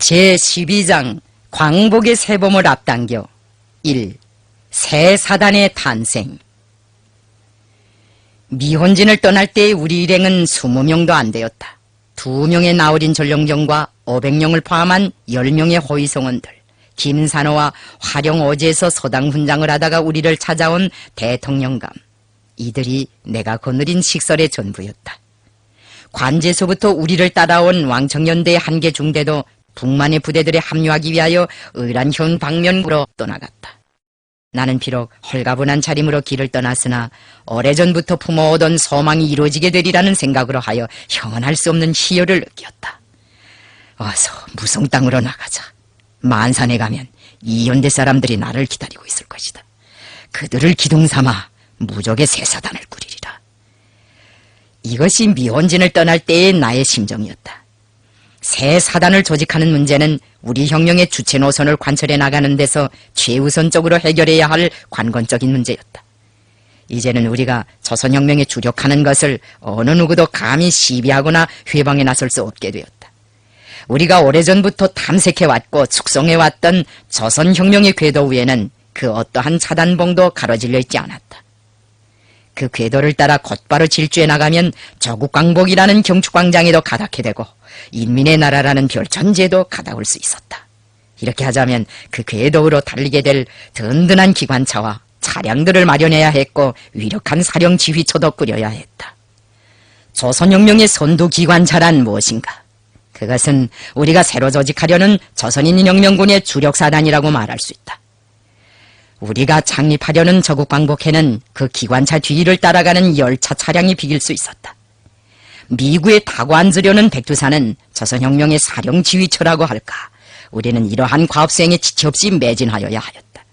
제12장 광복의 세범을 앞당겨 1. 새 사단의 탄생. 미혼진을 떠날 때의 우리 일행은 20명도 안 되었다. 2명의 나으린 전령정과 500명을 포함한 10명의 호위성원들, 김산호와 화령 어제에서 서당 훈장을 하다가 우리를 찾아온 대통령감, 이들이 내가 거느린 식설의 전부였다. 관제소부터 우리를 따라온 왕청연대의 한개 중대도 북만의 부대들에 합류하기 위하여 의란현 방면으로 떠나갔다. 나는 비록 헐가분한 차림으로 길을 떠났으나 오래전부터 품어오던 소망이 이루어지게 되리라는 생각으로 하여 형언할 수 없는 희열을 느꼈다. 어서 무성 땅으로 나가자. 만산에 가면 이연대 사람들이 나를 기다리고 있을 것이다. 그들을 기둥삼아 무적의 새 사단을 꾸리리라. 이것이 미혼진을 떠날 때의 나의 심정이었다. 새 사단을 조직하는 문제는 우리 혁명의 주체 노선을 관철해 나가는 데서 최우선적으로 해결해야 할 관건적인 문제였다. 이제는 우리가 조선혁명에 주력하는 것을 어느 누구도 감히 시비하거나 회방에 나설 수 없게 되었다. 우리가 오래전부터 탐색해왔고 숙성해왔던 조선혁명의 궤도 위에는 그 어떠한 차단봉도 가로질려 있지 않았다. 그 궤도를 따라 곧바로 질주해 나가면 조국광복이라는 경축광장에도 가닿게 되고 인민의 나라라는 별천지에도 가닿을 수 있었다. 이렇게 하자면 그 궤도로 달리게 될 든든한 기관차와 차량들을 마련해야 했고 위력한 사령 지휘처도 꾸려야 했다. 조선혁명의 선두 기관차란 무엇인가? 그것은 우리가 새로 조직하려는 조선인혁명군의 주력사단이라고 말할 수 있다. 우리가 창립하려는 조국광복회는 그 기관차 뒤를 따라가는 열차 차량이 비길 수 있었다. 미국에 타고 앉으려는 백두산은 조선혁명의 사령지휘처라고 할까. 우리는 이러한 과업수행에 지체 없이 매진하여야 하였다.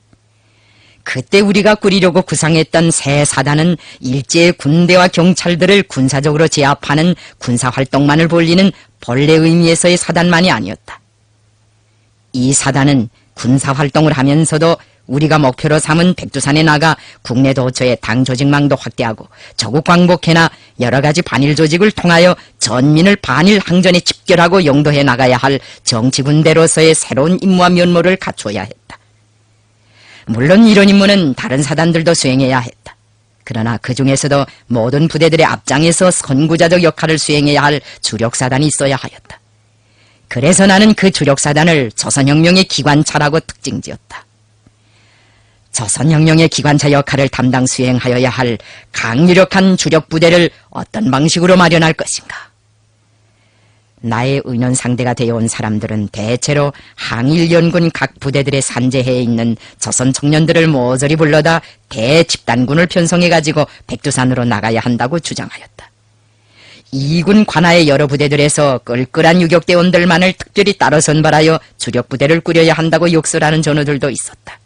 그때 우리가 꾸리려고 구상했던 새 사단은 일제의 군대와 경찰들을 군사적으로 제압하는 군사활동만을 벌리는 본래 의미에서의 사단만이 아니었다. 이 사단은 군사활동을 하면서도 우리가 목표로 삼은 백두산에 나가 국내 도처의 당 조직망도 확대하고 조국광복회나 여러가지 반일 조직을 통하여 전민을 반일 항전에 집결하고 영도해 나가야 할 정치군대로서의 새로운 임무와 면모를 갖추어야 했다. 물론 이런 임무는 다른 사단들도 수행해야 했다. 그러나 그 중에서도 모든 부대들의 앞장에서 선구자적 역할을 수행해야 할 주력사단이 있어야 하였다. 그래서 나는 그 주력사단을 조선혁명의 기관차라고 특징지었다. 조선혁명의 기관차 역할을 담당 수행하여야 할 강유력한 주력 부대를 어떤 방식으로 마련할 것인가? 나의 의논 상대가 되어온 사람들은 대체로 항일연군 각 부대들의 산재해에 있는 조선 청년들을 모조리 불러다 대집단군을 편성해가지고 백두산으로 나가야 한다고 주장하였다. 이군 관하의 여러 부대들에서 끌끌한 유격대원들만을 특별히 따로 선발하여 주력 부대를 꾸려야 한다고 욕설하는 전우들도 있었다.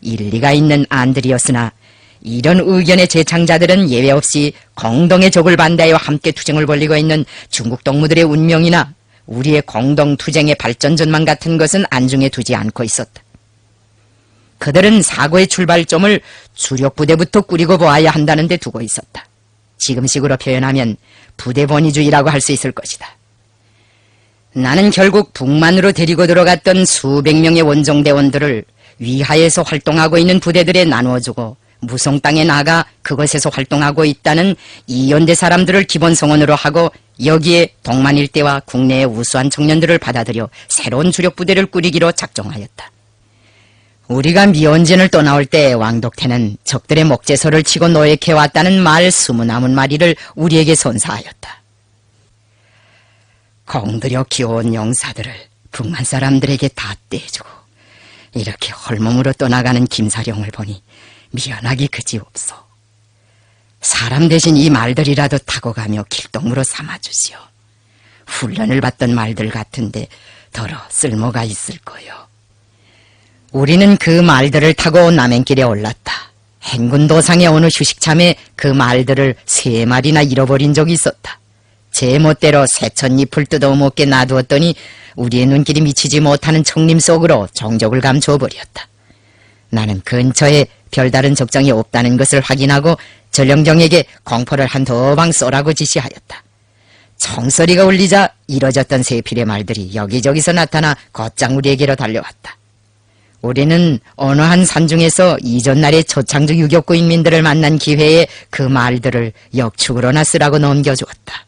일리가 있는 안들이었으나 이런 의견의 제창자들은 예외 없이 공동의 적을 반대하여 함께 투쟁을 벌이고 있는 중국 동무들의 운명이나 우리의 공동 투쟁의 발전 전망 같은 것은 안중에 두지 않고 있었다. 그들은 사고의 출발점을 주력 부대부터 꾸리고 보아야 한다는 데 두고 있었다. 지금식으로 표현하면 부대 본위주의라고 할 수 있을 것이다. 나는 결국 북만으로 데리고 들어갔던 수백 명의 원종대원들을 위하에서 활동하고 있는 부대들에 나누어주고 무성 땅에 나가 그곳에서 활동하고 있다는 이연대 사람들을 기본 성원으로 하고 여기에 동만 일대와 국내의 우수한 청년들을 받아들여 새로운 주력 부대를 꾸리기로 작정하였다. 우리가 미원진을 떠나올 때 왕독태는 적들의 목재소를 치고 노획해왔다는 말 20마리를 우리에게 선사하였다. 공들여 키워온 용사들을 북만 사람들에게 다 떼주고 이렇게 헐몸으로 떠나가는 김사령을 보니 미안하기 그지없소. 사람 대신 이 말들이라도 타고 가며 길동무로 삼아주시오. 훈련을 받던 말들 같은데 더러 쓸모가 있을 거요. 우리는 그 말들을 타고 남행길에 올랐다. 행군도상의 어느 휴식참에 그 말들을 3마리나 잃어버린 적이 있었다. 제 멋대로 새천잎을 뜯어먹게 놔두었더니 우리의 눈길이 미치지 못하는 청림 속으로 정적을 감추어버렸다. 나는 근처에 별다른 적정이 없다는 것을 확인하고 전령정에게 공포를 한 2방 쏘라고 지시하였다. 총소리가 울리자 이뤄졌던 세필의 말들이 여기저기서 나타나 곧장 우리에게로 달려왔다. 우리는 어느 한 산중에서 이전날의 초창주 유격구 인민들을 만난 기회에 그 말들을 역축으로나 쓰라고 넘겨주었다.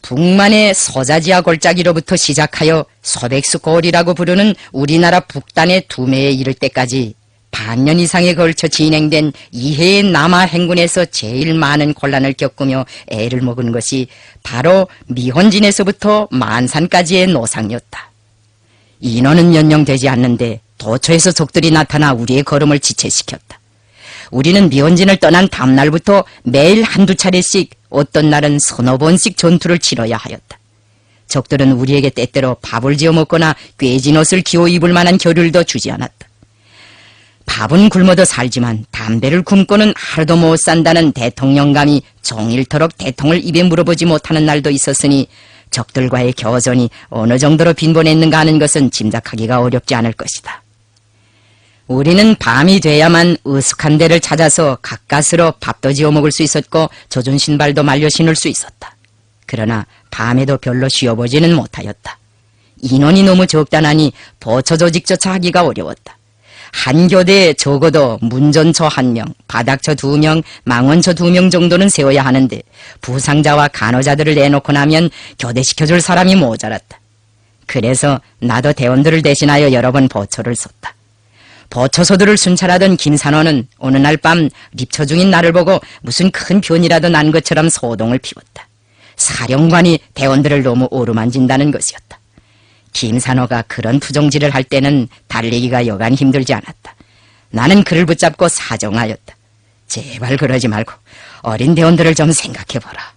북만의 서자지아 골짜기로부터 시작하여 소백수골이라고 부르는 우리나라 북단의 두매에 이를 때까지 반년 이상에 걸쳐 진행된 이해의 남하 행군에서 제일 많은 곤란을 겪으며 애를 먹은 것이 바로 미혼진에서부터 만산까지의 노상이었다. 인원은 연령되지 않는데 도처에서 적들이 나타나 우리의 걸음을 지체시켰다. 우리는 미혼진을 떠난 다음날부터 매일 한두 차례씩 어떤 날은 서너 번씩 전투를 치러야 하였다. 적들은 우리에게 때때로 밥을 지어 먹거나 꿰진 옷을 기어 입을 만한 겨를도 주지 않았다. 밥은 굶어도 살지만 담배를 굶고는 하루도 못 산다는 대통령감이 종일토록 대통을 입에 물어보지 못하는 날도 있었으니 적들과의 교전이 어느 정도로 빈번했는가 하는 것은 짐작하기가 어렵지 않을 것이다. 우리는 밤이 돼야만 으슥한 데를 찾아서 가까스로 밥도 지어 먹을 수 있었고 젖은 신발도 말려 신을 수 있었다. 그러나 밤에도 별로 쉬어보지는 못하였다. 인원이 너무 적다나니 보초 조직조차 하기가 어려웠다. 한 교대에 적어도 문전처 1명, 바닥처 2명, 망원처 2명 정도는 세워야 하는데 부상자와 간호자들을 내놓고 나면 교대시켜줄 사람이 모자랐다. 그래서 나도 대원들을 대신하여 여러 번 보초를 섰다. 보초소들을 순찰하던 김산호는 어느 날 밤 립처 중인 나를 보고 무슨 큰 변이라도 난 것처럼 소동을 피웠다. 사령관이 대원들을 너무 오르만진다는 것이었다. 김산호가 그런 투정질을 할 때는 달리기가 여간 힘들지 않았다. 나는 그를 붙잡고 사정하였다. 제발 그러지 말고 어린 대원들을 좀 생각해보라.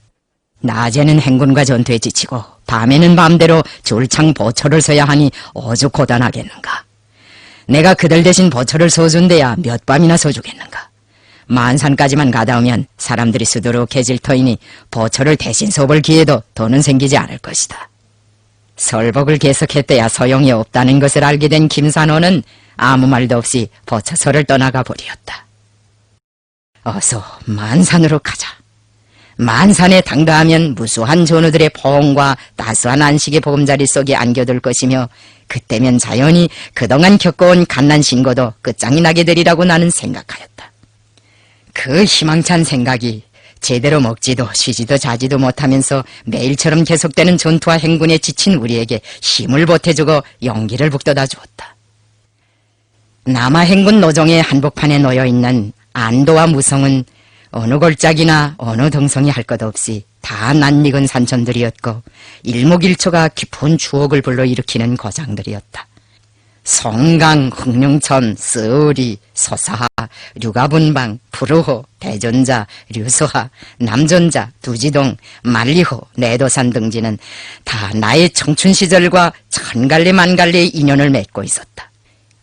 낮에는 행군과 전투에 지치고 밤에는 밤대로 줄창 보초를 서야 하니 오죽 고단하겠는가. 내가 그들 대신 보초를 서준대야 몇 밤이나 서주겠는가. 만산까지만 가다 오면 사람들이 수두룩해질 터이니 보초를 대신 서볼 기회도 더는 생기지 않을 것이다. 설복을 계속했대야 소용이 없다는 것을 알게 된 김산호는 아무 말도 없이 보초소를 떠나가 버리었다. 어서 만산으로 가자. 만산에 당도하면 무수한 전우들의 포옹과 따스한 안식의 보금자리 속에 안겨들 것이며 그때면 자연히 그동안 겪어온 갓난 신고도 끝장이 나게 되리라고 나는 생각하였다. 그 희망찬 생각이 제대로 먹지도 쉬지도 자지도 못하면서 매일처럼 계속되는 전투와 행군에 지친 우리에게 힘을 보태주고 용기를 북돋아 주었다. 남하 행군 노정의 한복판에 놓여있는 안도와 무성은 어느 골짜기나 어느 등성이 할 것 없이 다 낯익은 산천들이었고 일목일초가 깊은 추억을 불러일으키는 고장들이었다. 송강, 흑룡천, 스으리, 소사하, 류가분방, 푸르호, 대전자, 류수하, 남전자, 두지동, 만리호, 내도산 등지는 다 나의 청춘 시절과 천갈래 만갈래의 인연을 맺고 있었다.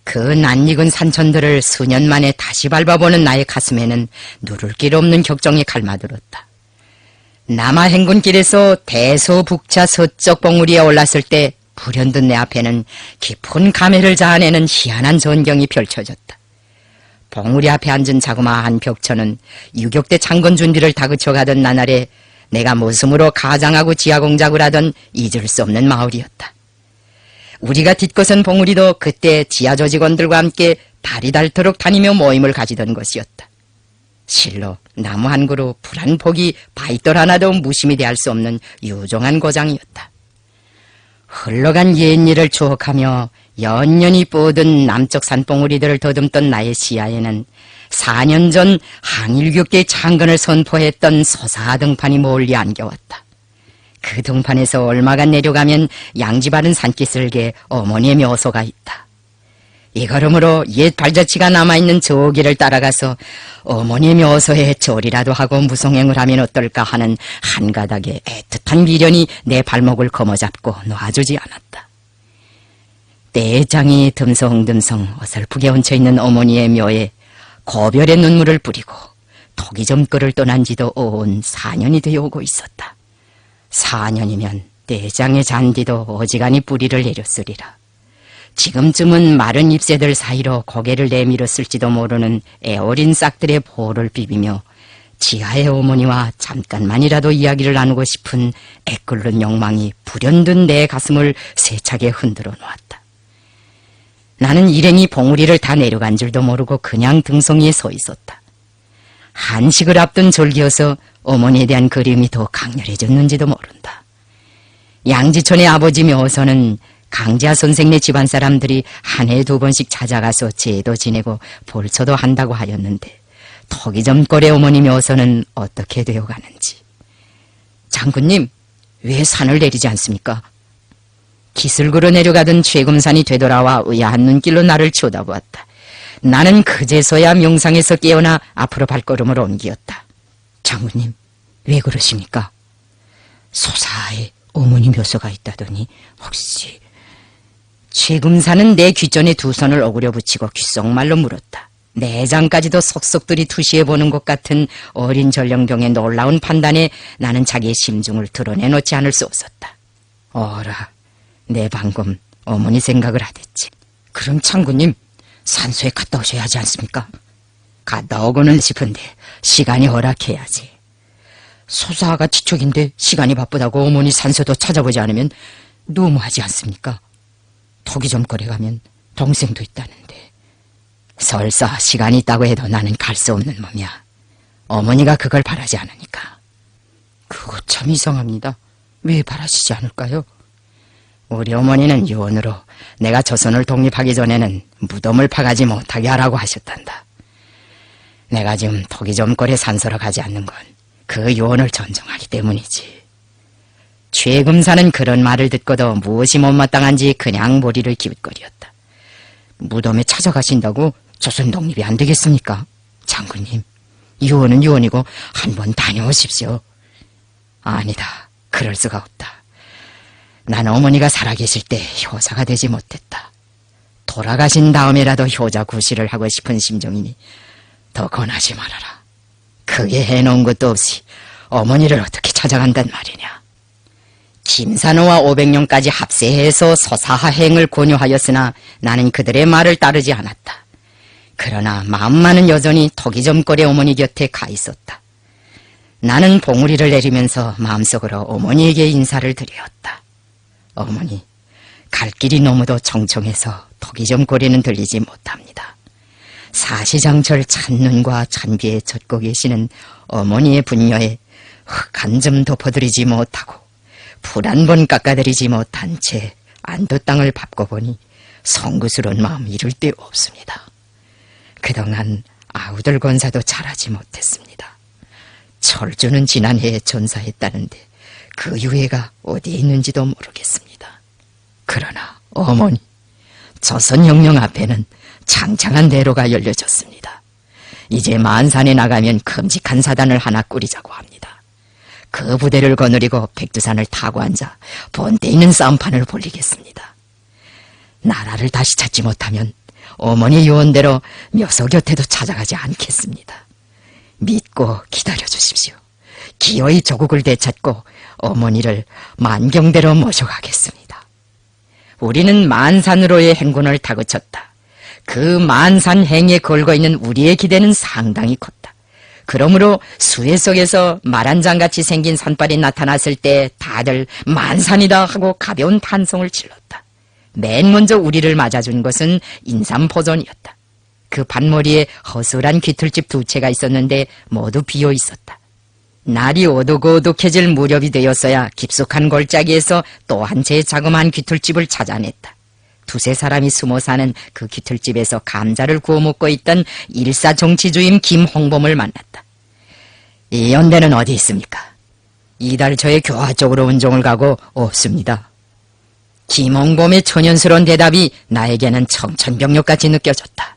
그 낯익은 산천들을 수년 만에 다시 밟아보는 나의 가슴에는 누를 길 없는 격정이 갈마들었다. 남하 행군길에서 대소북차 서쪽 봉우리에 올랐을 때 불현듯 내 앞에는 깊은 감회를 자아내는 희한한 전경이 펼쳐졌다. 봉우리 앞에 앉은 자그마한 벽처는 유격대 창건 준비를 다그쳐가던 나날에 내가 모슴으로 가장하고 지하공작을 하던 잊을 수 없는 마을이었다. 우리가 뒷것은 봉우리도 그때 지하 조직원들과 함께 달이 닳도록 다니며 모임을 가지던 것이었다. 실로 나무 한 그루, 불 한 폭이 바위돌 하나도 무심히 대할 수 없는 유종한 고장이었다. 흘러간 옛일을 추억하며 연년이 뻗은 남쪽 산봉우리들을 더듬던 나의 시야에는 4년 전 항일교계 창건을 선포했던 소사 등판이 멀리 안겨왔다. 그 등판에서 얼마간 내려가면 양지 바른 산기슭에 어머니의 묘소가 있다. 이 걸음으로 옛 발자취가 남아있는 저 길을 따라가서 어머니의 묘소에 절이라도 하고 무송행을 하면 어떨까 하는 한 가닥의 애틋한 미련이 내 발목을 거머잡고 놔주지 않았다. 떼장이 듬성듬성 어설프게 얹혀있는 어머니의 묘에 고별의 눈물을 뿌리고 토기점거를 떠난 지도 온 4년이 되어오고 있었다. 4년이면 떼장의 잔디도 어지간히 뿌리를 내렸으리라. 지금쯤은 마른 잎새들 사이로 고개를 내밀었을지도 모르는 애어린 싹들의 보를 비비며 지하의 어머니와 잠깐만이라도 이야기를 나누고 싶은 애끓는 욕망이 불현듯 내 가슴을 세차게 흔들어 놓았다. 나는 일행이 봉우리를 다 내려간 줄도 모르고 그냥 등성이에 서 있었다. 한식을 앞둔 절기여서 어머니에 대한 그리움이 더 강렬해졌는지도 모른다. 양지촌의 아버지 묘서는 강지아 선생네 집안 사람들이 한 해에 2번씩 찾아가서 제도 지내고 볼초도 한다고 하였는데 토기점골의 어머니 묘서는 어떻게 되어가는지. 장군님, 왜 산을 내리지 않습니까? 기슭으로 내려가던 최금산이 되돌아와 의아한 눈길로 나를 쳐다보았다. 나는 그제서야 명상에서 깨어나 앞으로 발걸음을 옮기었다. 장군님, 왜 그러십니까? 소사에 어머니 묘소가 있다더니 혹시... 최금산은 내 귀전에 2손을 어구려 붙이고 귓속말로 물었다. 내장까지도 속속들이 투시해보는 것 같은 어린 전령병의 놀라운 판단에 나는 자기의 심중을 드러내놓지 않을 수 없었다. 어라, 내 방금 어머니 생각을 하댔지. 그럼 장군님, 산소에 갔다 오셔야 하지 않습니까? 갔다 오고는 싶은데 시간이 허락해야지. 소사가 지촉인데 시간이 바쁘다고 어머니 산소도 찾아보지 않으면 너무하지 않습니까? 토기점거래 가면 동생도 있다는데. 설사 시간이 있다고 해도 나는 갈 수 없는 몸이야. 어머니가 그걸 바라지 않으니까. 그거 참 이상합니다. 왜 바라시지 않을까요? 우리 어머니는 유언으로 내가 조선을 독립하기 전에는 무덤을 파가지 못하게 하라고 하셨단다. 내가 지금 토기점거래 산소로 가지 않는 건 그 유언을 존중하기 때문이지. 최금사는 그런 말을 듣고도 무엇이 못마땅한지 그냥 머리를 기웃거리었다. 무덤에 찾아가신다고 조선 독립이 안 되겠습니까? 장군님, 유언은 유언이고 한번 다녀오십시오. 아니다, 그럴 수가 없다. 난 어머니가 살아계실 때 효자가 되지 못했다. 돌아가신 다음에라도 효자 구실을 하고 싶은 심정이니 더 권하지 말아라. 크게 해놓은 것도 없이 어머니를 어떻게 찾아간단 말이냐. 김산호와 500년까지 합세해서 서사하행을 권유하였으나 나는 그들의 말을 따르지 않았다. 그러나 마음만은 여전히 토기점골의 어머니 곁에 가 있었다. 나는 봉우리를 내리면서 마음속으로 어머니에게 인사를 드렸다. 어머니, 갈 길이 너무도 청청해서 토기점골에는 들리지 못합니다. 사시장철 찬눈과 찬비에 젖고 계시는 어머니의 분녀에 흙 한 점 덮어드리지 못하고 풀 한 번 깎아드리지 못한 채 안도 땅을 밟고 보니 송구스러운 마음 이룰 데 없습니다. 그동안 아우들 권사도 잘하지 못했습니다. 철주는 지난해에 전사했다는데 그 유해가 어디에 있는지도 모르겠습니다. 그러나 어머니, 조선혁명 앞에는 창창한 대로가 열려졌습니다. 이제 만산에 나가면 큼직한 사단을 하나 꾸리자고 합니다. 그 부대를 거느리고 백두산을 타고 앉아 본때 있는 싸움판을 벌리겠습니다. 나라를 다시 찾지 못하면 어머니 요원대로 묘소 곁에도 찾아가지 않겠습니다. 믿고 기다려주십시오. 기어이 조국을 되찾고 어머니를 만경대로 모셔가겠습니다. 우리는 만산으로의 행군을 다그쳤다. 그 만산 행에 걸고 있는 우리의 기대는 상당히 컸다. 그러므로 수해 속에서 말 한 장같이 생긴 산발이 나타났을 때 다들 만산이다 하고 가벼운 탄성을 질렀다. 맨 먼저 우리를 맞아준 것은 인삼포전이었다. 그 밭머리에 허술한 귀틀집 2채가 있었는데 모두 비어 있었다. 날이 오독오독해질 무렵이 되었어야 깊숙한 골짜기에서 또 한 채의 자그마한 귀틀집을 찾아냈다. 2-3 사람이 숨어 사는 그 귀틀집에서 감자를 구워 먹고 있던 일사정치주임 김홍범을 만났다. 이 연대는 어디 있습니까? 이달 초에 교화 쪽으로 운종을 가고 없습니다. 김홍범의 천연스러운 대답이 나에게는 청천벽력같이 느껴졌다.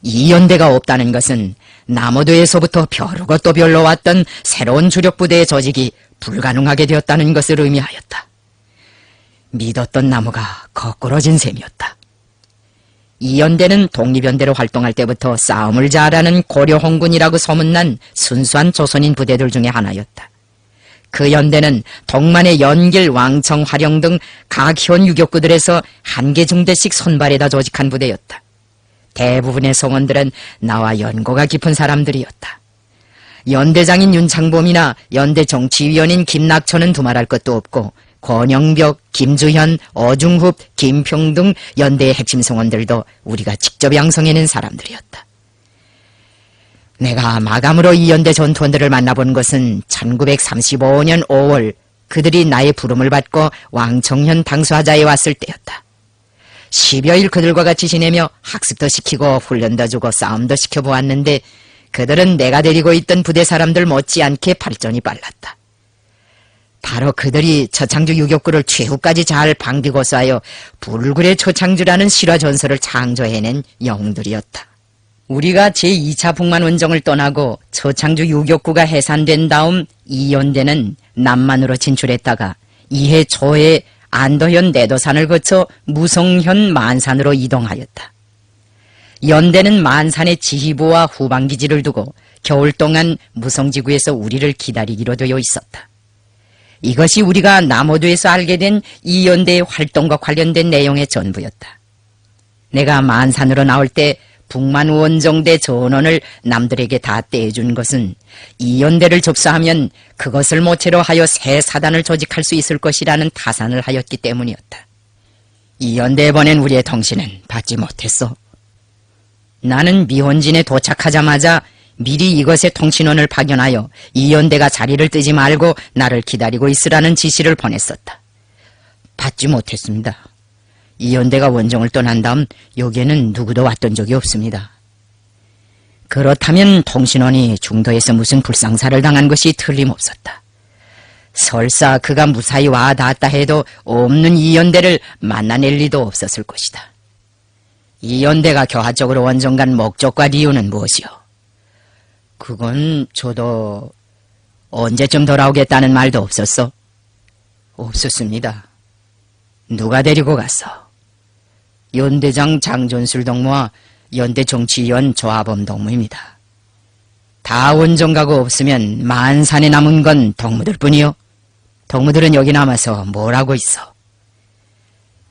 이 연대가 없다는 것은 남호도에서부터 벼르고 또 벼러 왔던 새로운 주력부대의 조직이 불가능하게 되었다는 것을 의미하였다. 믿었던 나무가 거꾸러진 셈이었다. 이 연대는 독립연대로 활동할 때부터 싸움을 잘하는 고려홍군이라고 소문난 순수한 조선인 부대들 중에 하나였다. 그 연대는 동만의 연길, 왕청, 화령 등 각현 유격구들에서 한 개 중대씩 손발에다 조직한 부대였다. 대부분의 성원들은 나와 연고가 깊은 사람들이었다. 연대장인 윤창범이나 연대 정치위원인 김낙천은 두말할 것도 없고 권영벽, 김주현, 어중흡, 김평 등 연대의 핵심 성원들도 우리가 직접 양성해낸 사람들이었다. 내가 마감으로 이 연대 전투원들을 만나본 것은 1935년 5월 그들이 나의 부름을 받고 왕청년 당수하자에 왔을 때였다. 10여일 그들과 같이 지내며 학습도 시키고 훈련도 주고 싸움도 시켜보았는데 그들은 내가 데리고 있던 부대 사람들 못지않게 발전이 빨랐다. 바로 그들이 처창주 유격구를 최후까지 잘 방비고수하여 불굴의 초창주라는 실화 전설을 창조해낸 영웅들이었다. 우리가 제2차 북만원정을 떠나고 처창주 유격구가 해산된 다음 이 연대는 남만으로 진출했다가 이해 초에 안도현 내도산을 거쳐 무성현 만산으로 이동하였다. 연대는 만산의 지휘부와 후방기지를 두고 겨울 동안 무성지구에서 우리를 기다리기로 되어 있었다. 이것이 우리가 남호도에서 알게 된 이 연대의 활동과 관련된 내용의 전부였다. 내가 만산으로 나올 때 북만원정대 전원을 남들에게 다 떼준 것은 이 연대를 접수하면 그것을 모체로 하여 새 사단을 조직할 수 있을 것이라는 타산을 하였기 때문이었다. 이 연대에 보낸 우리의 통신은 받지 못했어. 나는 미혼진에 도착하자마자 미리 이것의 통신원을 파견하여 이 연대가 자리를 뜨지 말고 나를 기다리고 있으라는 지시를 보냈었다. 받지 못했습니다. 이 연대가 원정을 떠난 다음 여기에는 누구도 왔던 적이 없습니다. 그렇다면 통신원이 중도에서 무슨 불상사를 당한 것이 틀림없었다. 설사 그가 무사히 와 닿았다 해도 없는 이 연대를 만나낼 리도 없었을 것이다. 이 연대가 교화적으로 원정 간 목적과 이유는 무엇이오? 그건 저도 언제쯤 돌아오겠다는 말도 없었어? 없었습니다. 누가 데리고 갔어? 연대장 장존술 동무와 연대 정치위원 조하범 동무입니다. 다 원정 가고 없으면 만산에 남은 건 동무들 뿐이요. 동무들은 여기 남아서 뭘 하고 있어?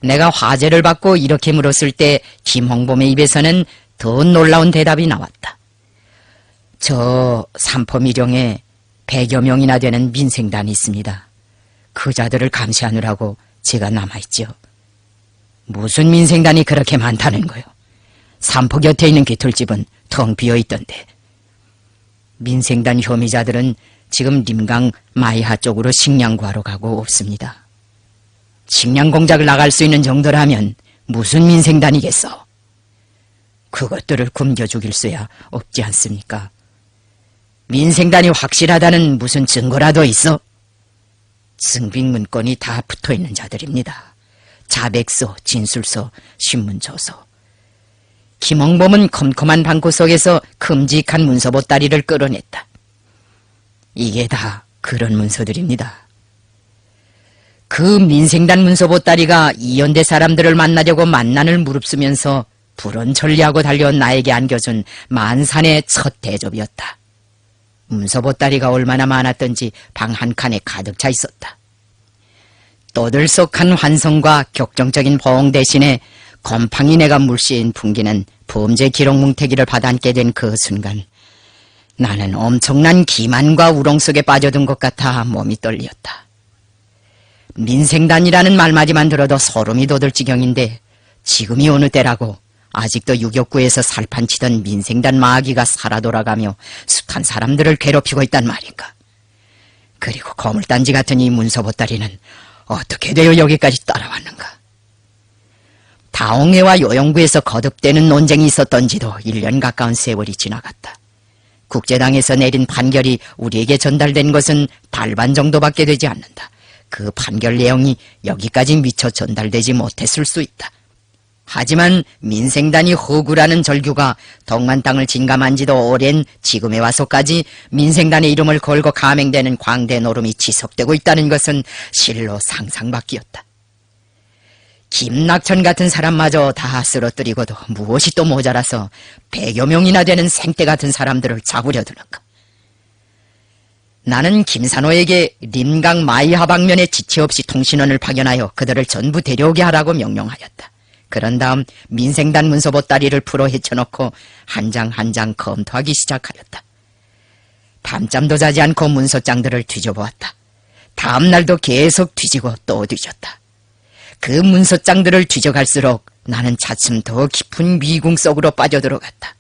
내가 화제를 받고 이렇게 물었을 때 김홍범의 입에서는 더 놀라운 대답이 나왔다. 저 삼포미령에 100여 명이나 되는 민생단이 있습니다. 그 자들을 감시하느라고 제가 남아있지요. 무슨 민생단이 그렇게 많다는 거요? 삼포 곁에 있는 귀틀집은 텅 비어있던데. 민생단 혐의자들은 지금 림강 마이하 쪽으로 식량 구하러 가고 없습니다. 식량 공작을 나갈 수 있는 정도라면 무슨 민생단이겠어? 그것들을 굶겨 죽일 수야 없지 않습니까? 민생단이 확실하다는 무슨 증거라도 있어? 증빙 문건이 다 붙어있는 자들입니다. 자백서, 진술서, 신문조서. 김홍범은 컴컴한 방구 속에서 큼직한 문서 보따리를 끌어냈다. 이게 다 그런 문서들입니다. 그 민생단 문서 보따리가 이연대 사람들을 만나려고 만난을 무릅쓰면서 불언 천리하고 달려온 나에게 안겨준 만산의 첫 대접이었다. 문서 보따리가 얼마나 많았던지 방 한 칸에 가득 차 있었다. 떠들썩한 환성과 격정적인 보응 대신에 곰팡이 내가 물씬 풍기는 범죄 기록 뭉태기를 받아안게 된 그 순간 나는 엄청난 기만과 우롱 속에 빠져든 것 같아 몸이 떨렸다. 민생단이라는 말마디만 들어도 소름이 돋을 지경인데 지금이 어느 때라고 아직도 유격구에서 살판치던 민생단 마귀가 살아 돌아가며 숱한 사람들을 괴롭히고 있단 말인가. 그리고 거물단지 같은 이 문서 보따리는 어떻게 되어 여기까지 따라왔는가. 다옹해와 요영구에서 거듭되는 논쟁이 있었던 지도 1년 가까운 세월이 지나갔다. 국제당에서 내린 판결이 우리에게 전달된 것은 달반 정도밖에 되지 않는다. 그 판결 내용이 여기까지 미처 전달되지 못했을 수 있다. 하지만 민생단이 허구라는 절규가 동만 땅을 진감한 지도 오랜 지금에 와서까지 민생단의 이름을 걸고 감행되는 광대 노름이 지속되고 있다는 것은 실로 상상밖이었다. 김낙천 같은 사람마저 다 쓰러뜨리고도 무엇이 또 모자라서 100여 명이나 되는 생떼 같은 사람들을 잡으려 드는가. 나는 김산호에게 림강 마이하 방면에 지체 없이 통신원을 파견하여 그들을 전부 데려오게 하라고 명령하였다. 그런 다음 민생단 문서 보따리를 풀어 헤쳐놓고 한 장 한 장 검토하기 시작하였다. 밤잠도 자지 않고 문소장들을 뒤져보았다. 다음 날도 계속 뒤지고 또 뒤졌다. 그 문소장들을 뒤져갈수록 나는 차츰 더 깊은 미궁 속으로 빠져들어갔다.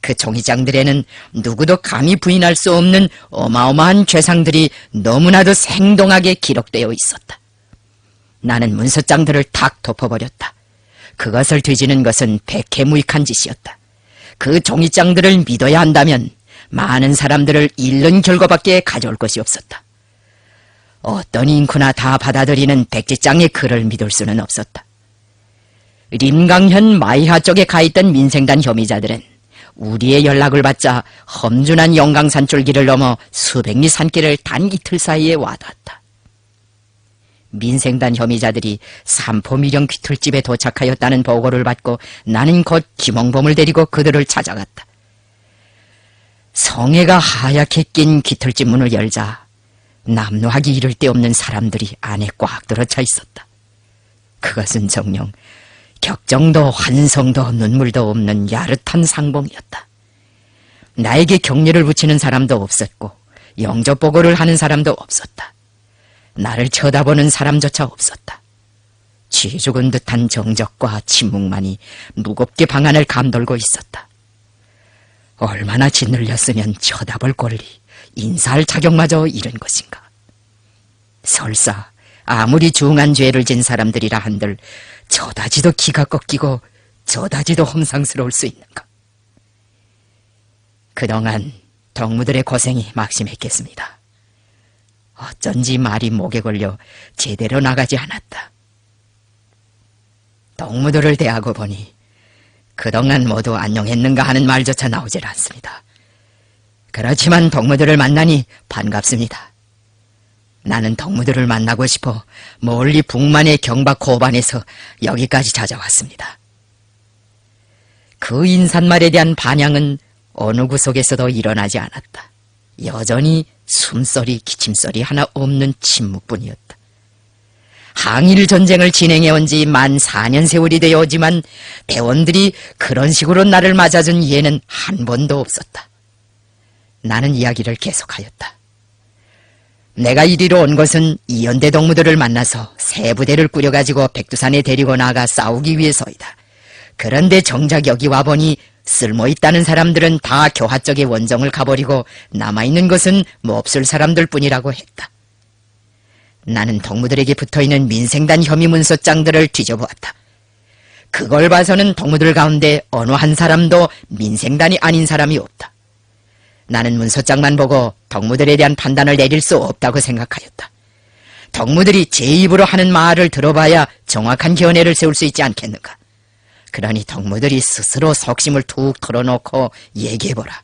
그 종이장들에는 누구도 감히 부인할 수 없는 어마어마한 죄상들이 너무나도 생동하게 기록되어 있었다. 나는 문서장들을 탁 덮어버렸다. 그것을 뒤지는 것은 백해무익한 짓이었다. 그 종이장들을 믿어야 한다면 많은 사람들을 잃는 결과밖에 가져올 것이 없었다. 어떤 인쿠나 다 받아들이는 백지장의 글을 믿을 수는 없었다. 림강현 마이하 쪽에 가있던 민생단 혐의자들은 우리의 연락을 받자 험준한 영강산줄기를 넘어 수백 리 산길을 단 이틀 사이에 와닿았다. 민생단 혐의자들이 삼포미령 귀틀집에 도착하였다는 보고를 받고 나는 곧 김홍범을 데리고 그들을 찾아갔다. 성애가 하얗게 낀 귀틀집 문을 열자 남노하기 이를 데 없는 사람들이 안에 꽉 들어차 있었다. 그것은 정녕 격정도 환성도 눈물도 없는 야릇한 상봉이었다. 나에게 격려를 붙이는 사람도 없었고 영접 보고를 하는 사람도 없었다. 나를 쳐다보는 사람조차 없었다. 쥐 죽은 듯한 정적과 침묵만이 무겁게 방 안을 감돌고 있었다. 얼마나 짓눌렸으면 쳐다볼 권리, 인사할 자격마저 잃은 것인가. 설사 아무리 중한 죄를 진 사람들이라 한들 저다지도 기가 꺾이고 저다지도 험상스러울 수 있는가. 그동안 덕무들의 고생이 막심했겠습니다. 어쩐지 말이 목에 걸려 제대로 나가지 않았다. 덕무들을 대하고 보니 그동안 모두 안녕했는가 하는 말조차 나오질 않습니다. 그렇지만 덕무들을 만나니 반갑습니다. 나는 덕무들을 만나고 싶어 멀리 북만의 경박 고반에서 여기까지 찾아왔습니다. 그 인사말에 대한 반향은 어느 구석에서도 일어나지 않았다. 여전히 숨소리, 기침소리 하나 없는 침묵뿐이었다. 항일 전쟁을 진행해온 지 만 4년 세월이 되어오지만 대원들이 그런 식으로 나를 맞아준 예는 한 번도 없었다. 나는 이야기를 계속하였다. 내가 이리로 온 것은 이연대 동무들을 만나서 새 부대를 꾸려가지고 백두산에 데리고 나가 싸우기 위해서이다. 그런데 정작 여기 와보니 쓸모있다는 사람들은 다 교화 쪽에 원정을 가버리고 남아있는 것은 몹쓸 사람들 뿐이라고 했다. 나는 동무들에게 붙어있는 민생단 혐의 문서장들을 뒤져보았다. 그걸 봐서는 동무들 가운데 어느 한 사람도 민생단이 아닌 사람이 없다. 나는 문서장만 보고 덕무들에 대한 판단을 내릴 수 없다고 생각하였다. 덕무들이 제 입으로 하는 말을 들어봐야 정확한 견해를 세울 수 있지 않겠는가. 그러니 덕무들이 스스로 속심을 툭 털어놓고 얘기해보라.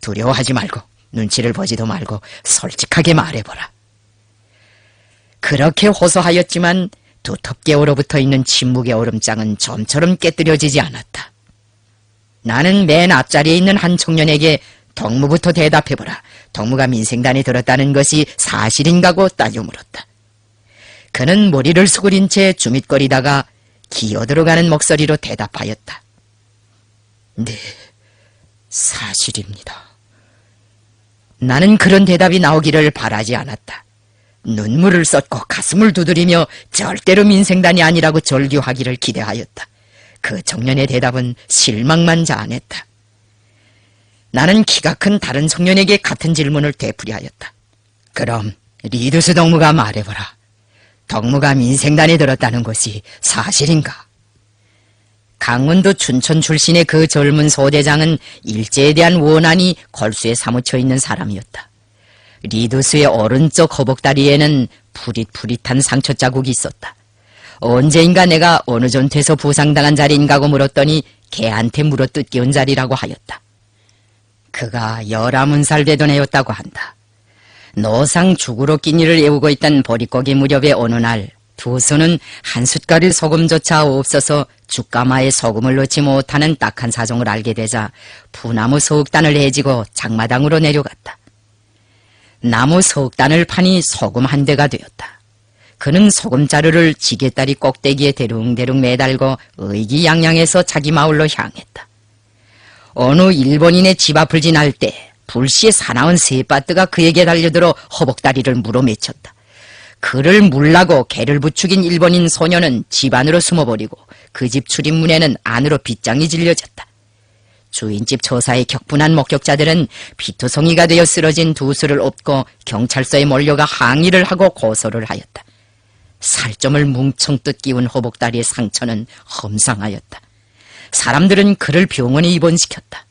두려워하지 말고 눈치를 보지도 말고 솔직하게 말해보라. 그렇게 호소하였지만 두텁게 얼어붙어 있는 침묵의 얼음장은 좀처럼 깨뜨려지지 않았다. 나는 맨 앞자리에 있는 한 청년에게 덕무부터 대답해보라. 덕무가 민생단에 들었다는 것이 사실인가고 따져 물었다. 그는 머리를 수그린 채 주밋거리다가 기어들어가는 목소리로 대답하였다. 네, 사실입니다. 나는 그런 대답이 나오기를 바라지 않았다. 눈물을 쏟고 가슴을 두드리며 절대로 민생단이 아니라고 절규하기를 기대하였다. 그 청년의 대답은 실망만 자아냈다. 나는 키가 큰 다른 청년에게 같은 질문을 되풀이하였다. 그럼 리두스 덕무가 말해보라. 덕무가 민생단에 들었다는 것이 사실인가? 강원도 춘천 출신의 그 젊은 소대장은 일제에 대한 원한이 골수에 사무쳐 있는 사람이었다. 리두스의 오른쪽 허벅다리에는 푸릿푸릿한 상처 자국이 있었다. 언제인가 내가 어느 전투에서 부상당한 자리인가고 물었더니 개한테 물어뜯기운 자리라고 하였다. 그가 11살 되던 애였다고 한다. 노상 죽으로 끼니를 애우고 있던 보릿고개 무렵의 어느 날 두 손은 한 숟가락 소금조차 없어서 죽가마에 소금을 넣지 못하는 딱한 사정을 알게 되자 부나무 석단을 해지고 장마당으로 내려갔다. 나무 석단을 파니 소금 한 대가 되었다. 그는 소금자루를 지게다리 꼭대기에 대릉대릉 매달고 의기양양해서 자기 마을로 향했다. 어느 일본인의 집 앞을 지날 때 불시에 사나운 새빠뜨가 그에게 달려들어 허벅다리를 물어맺혔다. 그를 물라고 개를 부추긴 일본인 소녀는 집 안으로 숨어버리고 그 집 출입문에는 안으로 빗장이 질려졌다. 주인집 조사에 격분한 목격자들은 피투성이가 되어 쓰러진 두수를 업고 경찰서에 몰려가 항의를 하고 고소를 하였다. 살점을 뭉청뜨 끼운 허벅다리의 상처는 험상하였다. 사람들은 그를 병원에 입원시켰다.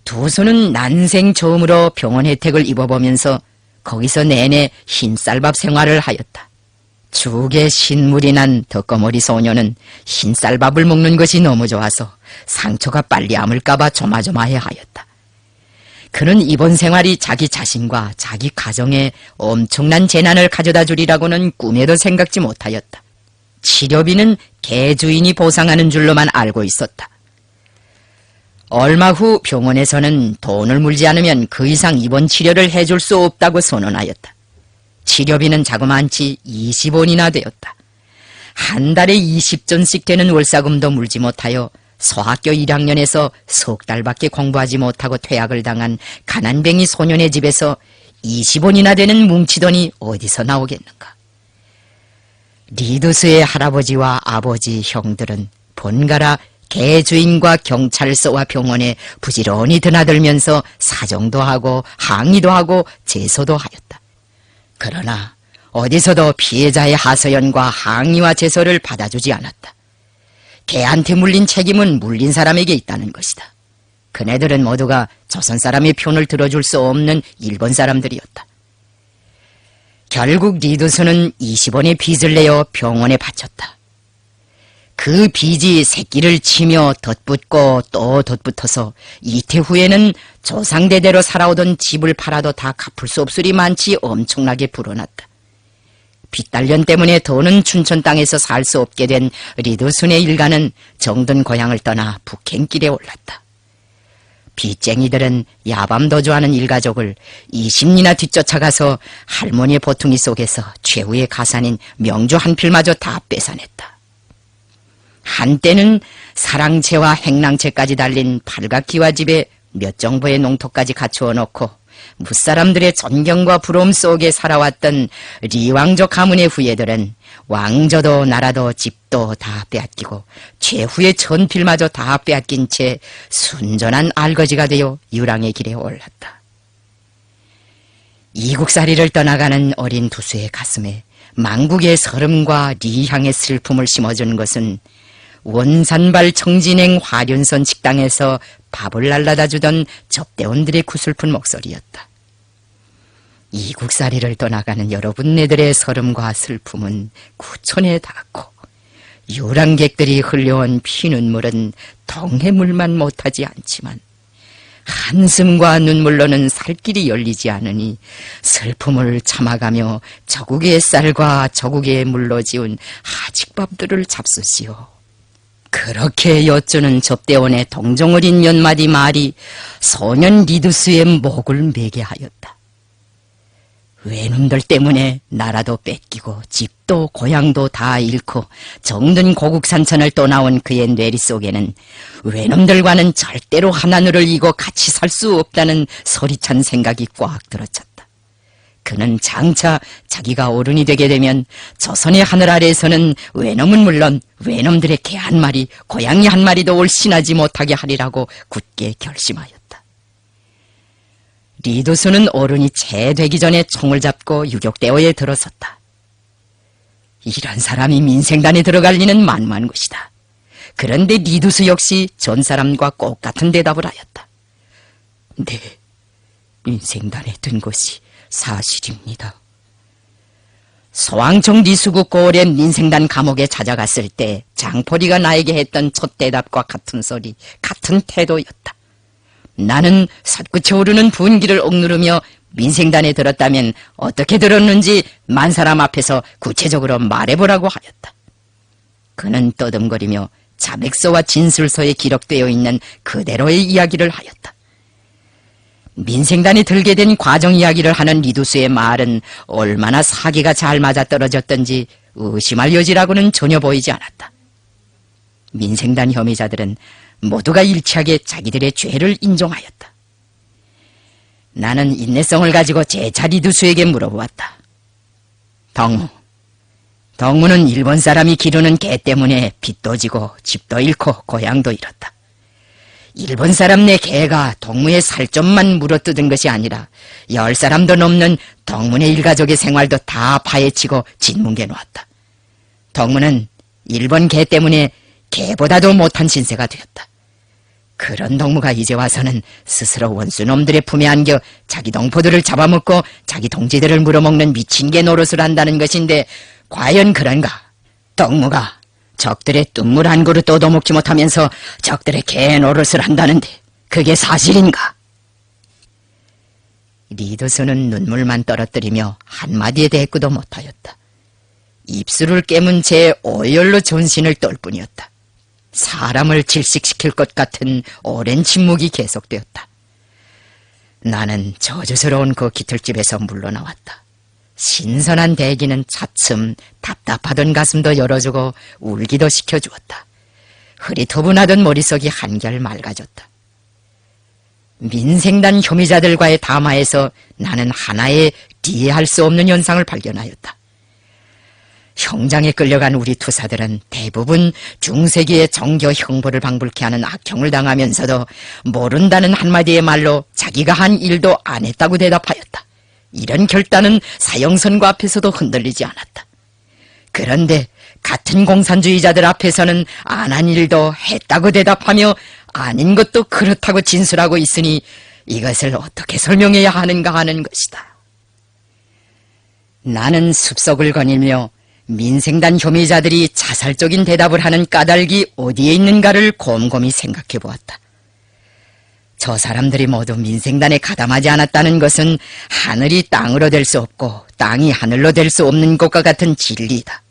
두수는 난생 처음으로 병원 혜택을 입어보면서 거기서 내내 흰쌀밥 생활을 하였다. 죽에 신물이 난 덕거머리 소녀는 흰쌀밥을 먹는 것이 너무 좋아서 상처가 빨리 아물까봐 조마조마해 하였다. 그는 이번 생활이 자기 자신과 자기 가정에 엄청난 재난을 가져다 주리라고는 꿈에도 생각지 못하였다. 치료비는 개 주인이 보상하는 줄로만 알고 있었다. 얼마 후 병원에서는 돈을 물지 않으면 그 이상 입원 치료를 해줄 수 없다고 선언하였다. 치료비는 자그마치 20원이나 되었다. 한 달에 20전씩 되는 월사금도 물지 못하여 소학교 1학년에서 석 달밖에 공부하지 못하고 퇴학을 당한 가난뱅이 소년의 집에서 20원이나 되는 뭉치돈이 어디서 나오겠는가. 리두스의 할아버지와 아버지, 형들은 번갈아 개주인과 경찰서와 병원에 부지런히 드나들면서 사정도 하고 항의도 하고 제소도 하였다. 그러나 어디서도 피해자의 하소연과 항의와 제소를 받아주지 않았다. 개한테 물린 책임은 물린 사람에게 있다는 것이다. 그네들은 모두가 조선 사람의 편을 들어줄 수 없는 일본 사람들이었다. 결국 리두스는 20원의 빚을 내어 병원에 바쳤다. 그 빚이 새끼를 치며 덧붙고 또 덧붙어서 이태 후에는 조상대대로 살아오던 집을 팔아도 다 갚을 수 없으리 많지 엄청나게 불어났다. 빚달련 때문에 더는 춘천 땅에서 살 수 없게 된 리두순의 일가는 정든 고향을 떠나 북행길에 올랐다. 빚쟁이들은 야밤도주하는 일가족을 20리나 뒤쫓아가서 할머니의 보퉁이 속에서 최후의 가산인 명주 한 필마저 다 뺏어냈다. 한때는 사랑채와 행랑채까지 달린 팔각기와 집에 몇 정보의 농토까지 갖추어 놓고 무사람들의 존경과 부러움 속에 살아왔던 리왕족 가문의 후예들은 왕조도 나라도 집도 다 빼앗기고 최후의 천필마저 다 빼앗긴 채 순전한 알거지가 되어 유랑의 길에 올랐다. 이국살이를 떠나가는 어린 두수의 가슴에 망국의 서름과 리향의 슬픔을 심어준 것은 원산발 청진행 화련선 식당에서 밥을 날라다 주던 접대원들의 구슬픈 목소리였다. 이국살이를 떠나가는 여러분네들의 서름과 슬픔은 구천에 닿고 유랑객들이 흘려온 피눈물은 동해물만 못하지 않지만 한숨과 눈물로는 살 길이 열리지 않으니 슬픔을 참아가며 저국의 쌀과 저국의 물로 지은 하직밥들을 잡수시오. 그렇게 여쭈는 접대원의 동정 어린 연마디 말이 소년 리두스의 목을 매게 하였다. 외놈들 때문에 나라도 뺏기고 집도 고향도 다 잃고 정든 고국산천을 떠나온 그의 뇌리 속에는 외놈들과는 절대로 하나누를 이고 같이 살 수 없다는 소리찬 생각이 꽉 들어찼다. 그는 장차 자기가 어른이 되게 되면 조선의 하늘 아래에서는 외놈은 물론 외놈들의 개 한 마리, 고양이 한 마리도 올신하지 못하게 하리라고 굳게 결심하였다. 리두스는 어른이 채 되기 전에 총을 잡고 유격대오에 들어섰다. 이런 사람이 민생단에 들어갈 리는 만무한 것이다. 그런데 리두스 역시 전 사람과 똑같은 대답을 하였다. 네, 민생단에 든 것이 사실입니다. 소왕청 리수국 고을의 민생단 감옥에 찾아갔을 때 장포리가 나에게 했던 첫 대답과 같은 소리, 같은 태도였다. 나는 솟구쳐 오르는 분기를 억누르며 민생단에 들었다면 어떻게 들었는지 만사람 앞에서 구체적으로 말해보라고 하였다. 그는 떠듬거리며 자백서와 진술서에 기록되어 있는 그대로의 이야기를 하였다. 민생단에 들게 된 과정 이야기를 하는 리두스의 말은 얼마나 사기가 잘 맞아떨어졌던지 의심할 여지라고는 전혀 보이지 않았다. 민생단 혐의자들은 모두가 일치하게 자기들의 죄를 인정하였다. 나는 인내성을 가지고 제자 리두수에게 물어보았다. 덕무는 일본 사람이 기르는 개 때문에 빚도 지고 집도 잃고 고향도 잃었다. 일본 사람 내 개가 덕무의 살점만 물어뜯은 것이 아니라 10사람도 넘는 덕문의 일가족의 생활도 다 파헤치고 짓뭉개 놓았다. 덕무는 일본 개 때문에 개보다도 못한 신세가 되었다. 그런 덕무가 이제 와서는 스스로 원수놈들의 품에 안겨 자기 동포들을 잡아먹고 자기 동지들을 물어먹는 미친 개 노릇을 한다는 것인데 과연 그런가? 덕무가 적들의 뚱물 한 그릇 얻어먹지 못하면서 적들의 개 노릇을 한다는데 그게 사실인가? 리두스는 눈물만 떨어뜨리며 한마디의 대꾸도 못하였다. 입술을 깨문 채 오열로 전신을 떨 뿐이었다. 사람을 질식시킬 것 같은 오랜 침묵이 계속되었다. 나는 저주스러운 그 기틀집에서 물러나왔다. 신선한 대기는 차츰 답답하던 가슴도 열어주고 울기도 시켜주었다. 흐릿허분하던 머릿속이 한결 맑아졌다. 민생단 혐의자들과의 담화에서 나는 하나의 이해할 수 없는 현상을 발견하였다. 형장에 끌려간 우리 투사들은 대부분 중세기의 정교 형벌을 방불케 하는 악형을 당하면서도 모른다는 한마디의 말로 자기가 한 일도 안 했다고 대답하였다. 이런 결단은 사형선고 앞에서도 흔들리지 않았다. 그런데 같은 공산주의자들 앞에서는 안 한 일도 했다고 대답하며 아닌 것도 그렇다고 진술하고 있으니 이것을 어떻게 설명해야 하는가 하는 것이다. 나는 숲속을 거닐며 민생단 혐의자들이 자살적인 대답을 하는 까닭이 어디에 있는가를 곰곰이 생각해 보았다. 저 사람들이 모두 민생단에 가담하지 않았다는 것은 하늘이 땅으로 될 수 없고 땅이 하늘로 될 수 없는 것과 같은 진리이다.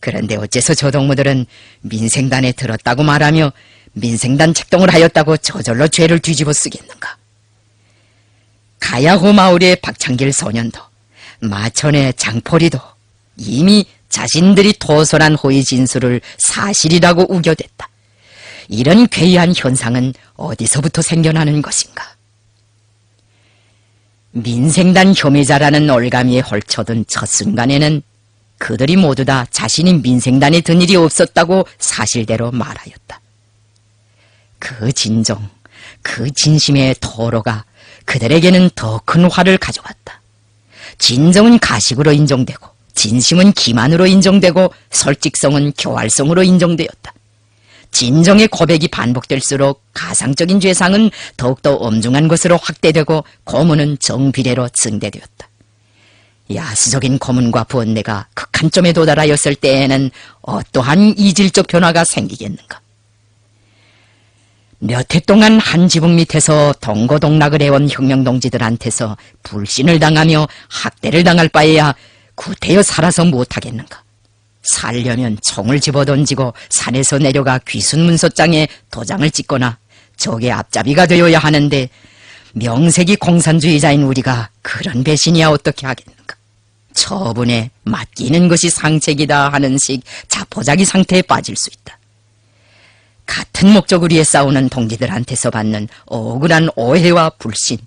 그런데 어째서 저 동무들은 민생단에 들었다고 말하며 민생단 책동을 하였다고 저절로 죄를 뒤집어 쓰겠는가? 가야호 마을의 박창길 소년도 마천의 장포리도 이미 자신들이 토설한 호의 진술을 사실이라고 우겨댔다. 이런 괴이한 현상은 어디서부터 생겨나는 것인가? 민생단 혐의자라는 올가미에 헐쳐든 첫 순간에는 그들이 모두 다 자신이 민생단에 든 일이 없었다고 사실대로 말하였다. 그 진정, 그 진심의 토로가 그들에게는 더 큰 화를 가져왔다. 진정은 가식으로 인정되고 진심은 기만으로 인정되고 솔직성은 교활성으로 인정되었다. 진정의 고백이 반복될수록 가상적인 죄상은 더욱더 엄중한 것으로 확대되고 고문은 정비례로 증대되었다. 야수적인 고문과 번뇌가 극한점에 도달하였을 때에는 어떠한 이질적 변화가 생기겠는가? 몇 해 동안 한 지붕 밑에서 동고동락을 해온 혁명동지들한테서 불신을 당하며 학대를 당할 바에야 구태여 살아서 못하겠는가? 살려면 총을 집어던지고 산에서 내려가 귀순문소장에 도장을 찍거나 적의 앞잡이가 되어야 하는데 명색이 공산주의자인 우리가 그런 배신이야 어떻게 하겠는가? 처분에 맡기는 것이 상책이다 하는 식 자포자기 상태에 빠질 수 있다. 같은 목적을 위해 싸우는 동지들한테서 받는 억울한 오해와 불신,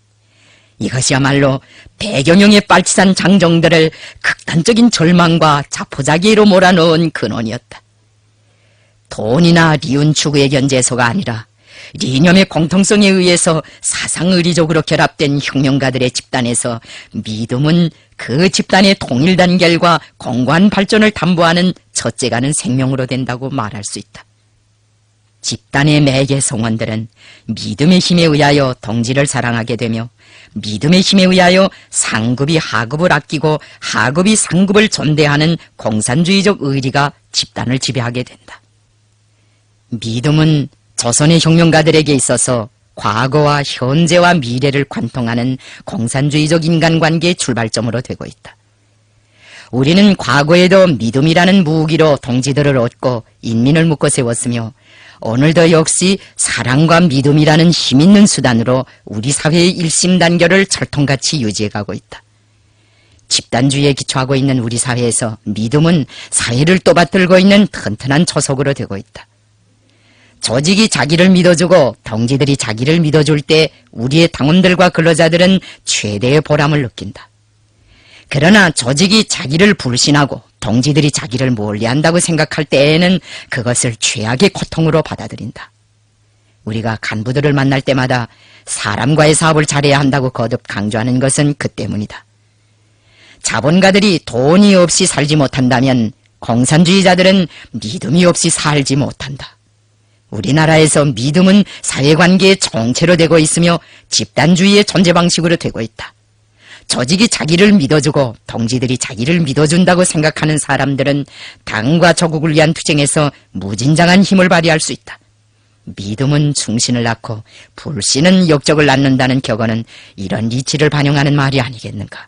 이것이야말로 100여 명의 빨치산 장정들을 극단적인 절망과 자포자기로 몰아넣은 근원이었다. 돈이나 리운 추구의 견제소가 아니라 이념의 공통성에 의해서 사상의리적으로 결합된 혁명가들의 집단에서 믿음은 그 집단의 통일단결과 공고한 발전을 담보하는 첫째가는 생명으로 된다고 말할 수 있다. 집단의 매개 성원들은 믿음의 힘에 의하여 동지를 사랑하게 되며 믿음의 힘에 의하여 상급이 하급을 아끼고 하급이 상급을 존대하는 공산주의적 의리가 집단을 지배하게 된다. 믿음은 조선의 혁명가들에게 있어서 과거와 현재와 미래를 관통하는 공산주의적 인간관계의 출발점으로 되고 있다. 우리는 과거에도 믿음이라는 무기로 동지들을 얻고 인민을 묶어 세웠으며 오늘도 역시 사랑과 믿음이라는 힘있는 수단으로 우리 사회의 일심단결을 철통같이 유지해가고 있다. 집단주의에 기초하고 있는 우리 사회에서 믿음은 사회를 또받들고 있는 튼튼한 초석으로 되고 있다. 조직이 자기를 믿어주고 동지들이 자기를 믿어줄 때 우리의 당원들과 근로자들은 최대의 보람을 느낀다. 그러나 조직이 자기를 불신하고 동지들이 자기를 멀리한다고 생각할 때에는 그것을 최악의 고통으로 받아들인다. 우리가 간부들을 만날 때마다 사람과의 사업을 잘해야 한다고 거듭 강조하는 것은 그 때문이다. 자본가들이 돈이 없이 살지 못한다면 공산주의자들은 믿음이 없이 살지 못한다. 우리나라에서 믿음은 사회관계의 정체로 되고 있으며 집단주의의 존재 방식으로 되고 있다. 조직이 자기를 믿어주고 동지들이 자기를 믿어준다고 생각하는 사람들은 당과 조국을 위한 투쟁에서 무진장한 힘을 발휘할 수 있다. 믿음은 충신을 낳고 불신은 역적을 낳는다는 격언은 이런 이치를 반영하는 말이 아니겠는가.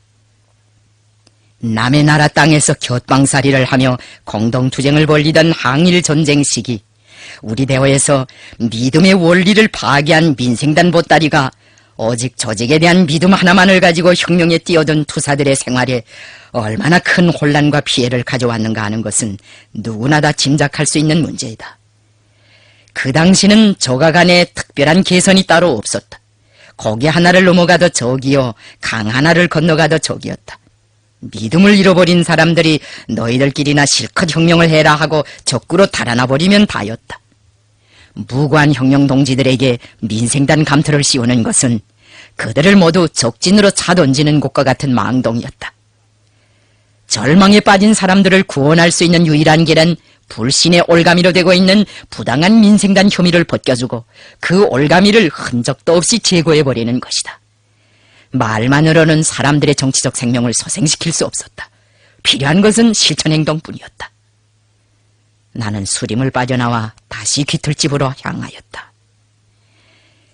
남의 나라 땅에서 곁방살이를 하며 공동투쟁을 벌이던 항일전쟁 시기 우리 대호에서 믿음의 원리를 파괴한 민생단 보따리가 오직 조직에 대한 믿음 하나만을 가지고 혁명에 뛰어든 투사들의 생활에 얼마나 큰 혼란과 피해를 가져왔는가 하는 것은 누구나 다 짐작할 수 있는 문제이다. 그 당시는 조각안에 특별한 개선이 따로 없었다. 고개 하나를 넘어가도 적이요 강 하나를 건너가도 적이었다. 믿음을 잃어버린 사람들이 너희들끼리나 실컷 혁명을 해라 하고 적구로 달아나 버리면 다였다. 무고한 혁명 동지들에게 민생단 감투를 씌우는 것은 그들을 모두 적진으로 차던지는 것과 같은 망동이었다. 절망에 빠진 사람들을 구원할 수 있는 유일한 길은 불신의 올가미로 되고 있는 부당한 민생단 혐의를 벗겨주고 그 올가미를 흔적도 없이 제거해버리는 것이다. 말만으로는 사람들의 정치적 생명을 소생시킬 수 없었다. 필요한 것은 실천행동뿐이었다. 나는 수림을 빠져나와 다시 귀틀집으로 향하였다.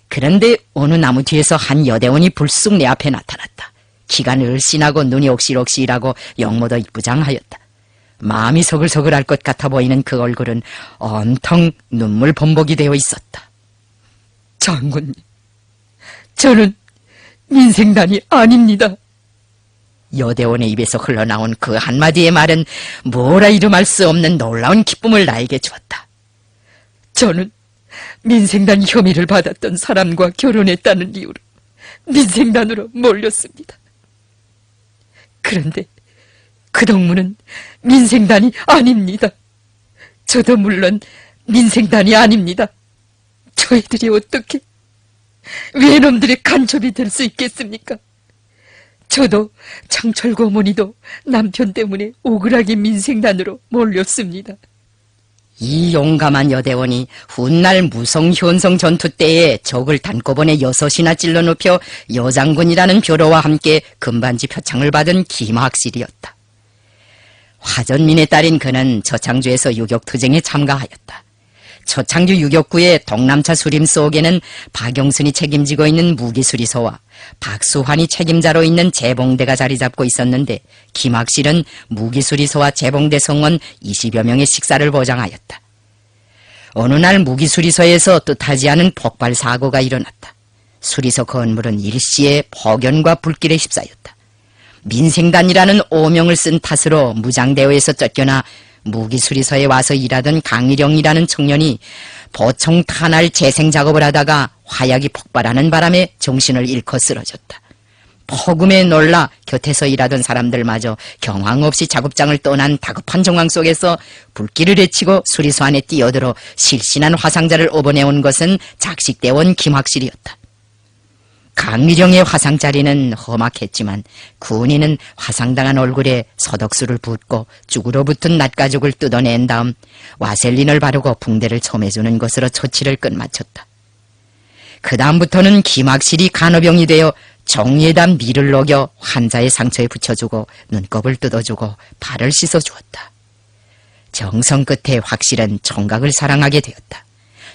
그런데 어느 나무 뒤에서 한 여대원이 불쑥 내 앞에 나타났다. 키가 늘씬하고 눈이 옥실옥실하고 영모도 이쁘장하였다. 마음이 서글서글할 것 같아 보이는 그 얼굴은 온통 눈물 범벅이 되어 있었다. 장군님, 저는 민생단이 아닙니다. 여대원의 입에서 흘러나온 그 한마디의 말은 뭐라 이름할 수 없는 놀라운 기쁨을 나에게 주었다. 저는 민생단 혐의를 받았던 사람과 결혼했다는 이유로 민생단으로 몰렸습니다. 그런데 그 동무는 민생단이 아닙니다. 저도 물론 민생단이 아닙니다. 저희들이 어떻게 외놈들의 간첩이 될 수 있겠습니까? 저도 장철 고모니도 남편 때문에 억울하게 민생단으로 몰렸습니다. 이 용감한 여대원이 훗날 무성현성 전투 때에 적을 단꺼번에 6이나 찔러 눕혀 여장군이라는 벼로와 함께 금반지 표창을 받은 김학실이었다. 화전민의 딸인 그는 처창주에서 유격투쟁에 참가하였다. 처창주 유격구의 동남차 수림 속에는 박용순이 책임지고 있는 무기수리소와 박수환이 책임자로 있는 재봉대가 자리 잡고 있었는데 김학실은 무기수리소와 재봉대 성원 20여 명의 식사를 보장하였다. 어느 날 무기수리소에서 뜻하지 않은 폭발 사고가 일어났다. 수리소 건물은 일시에 폭연과 불길에 휩싸였다. 민생단이라는 오명을 쓴 탓으로 무장대우에서 쫓겨나 무기수리소에 와서 일하던 강일영이라는 청년이 보총 탄알 재생 작업을 하다가 화약이 폭발하는 바람에 정신을 잃고 쓰러졌다. 폭음에 놀라 곁에서 일하던 사람들마저 경황 없이 작업장을 떠난 다급한 정황 속에서 불길을 헤치고 수리소 안에 뛰어들어 실신한 화상자를 업어내온 것은 작식대원 김학실이었다. 강미령의 화상자리는 험악했지만 군인은 화상당한 얼굴에 소독수를 붓고 죽으로 붙은 낫가죽을 뜯어낸 다음 와셀린을 바르고 붕대를 첨해주는 것으로 처치를 끝마쳤다. 그 다음부터는 김학실이 간호병이 되어 종이에다 밀을 녹여 환자의 상처에 붙여주고 눈곱을 뜯어주고 발을 씻어주었다. 정성 끝에 확실은 총각을 사랑하게 되었다.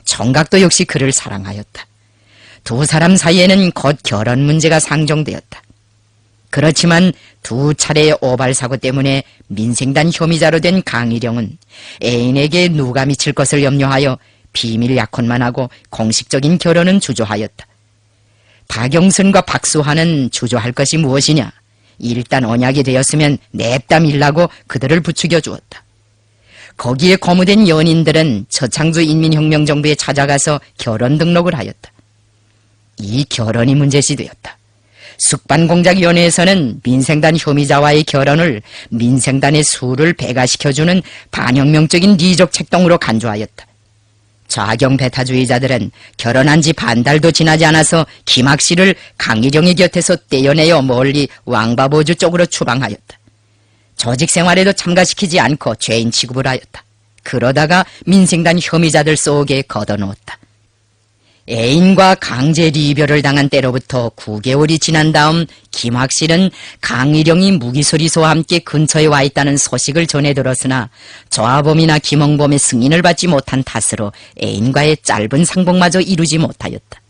총각도 역시 그를 사랑하였다. 두 사람 사이에는 곧 결혼 문제가 상정되었다. 그렇지만 두 차례의 오발사고 때문에 민생단 혐의자로 된 강일영은 애인에게 누가 미칠 것을 염려하여 비밀 약혼만 하고 공식적인 결혼은 주저하였다. 박영순과 박수환은 주저할 것이 무엇이냐. 일단 언약이 되었으면 냅다 밀라고 그들을 부추겨 주었다. 거기에 거무된 연인들은 저창주 인민혁명정부에 찾아가서 결혼 등록을 하였다. 이 결혼이 문제시 되었다. 숙반공작위원회에서는 민생단 혐의자와의 결혼을 민생단의 수를 배가시켜주는 반혁명적인 리적 책동으로 간주하였다. 좌경 배타주의자들은 결혼한 지 반달도 지나지 않아서 김학씨를 강일영의 곁에서 떼어내어 멀리 왕바보주 쪽으로 추방하였다. 조직 생활에도 참가시키지 않고 죄인 취급을 하였다. 그러다가 민생단 혐의자들 속에 걷어놓았다. 애인과 강제 리별을 당한 때로부터 9개월이 지난 다음 김학실은 강일영이 무기소리소와 함께 근처에 와 있다는 소식을 전해 들었으나 조아범이나 김홍범의 승인을 받지 못한 탓으로 애인과의 짧은 상봉마저 이루지 못하였다.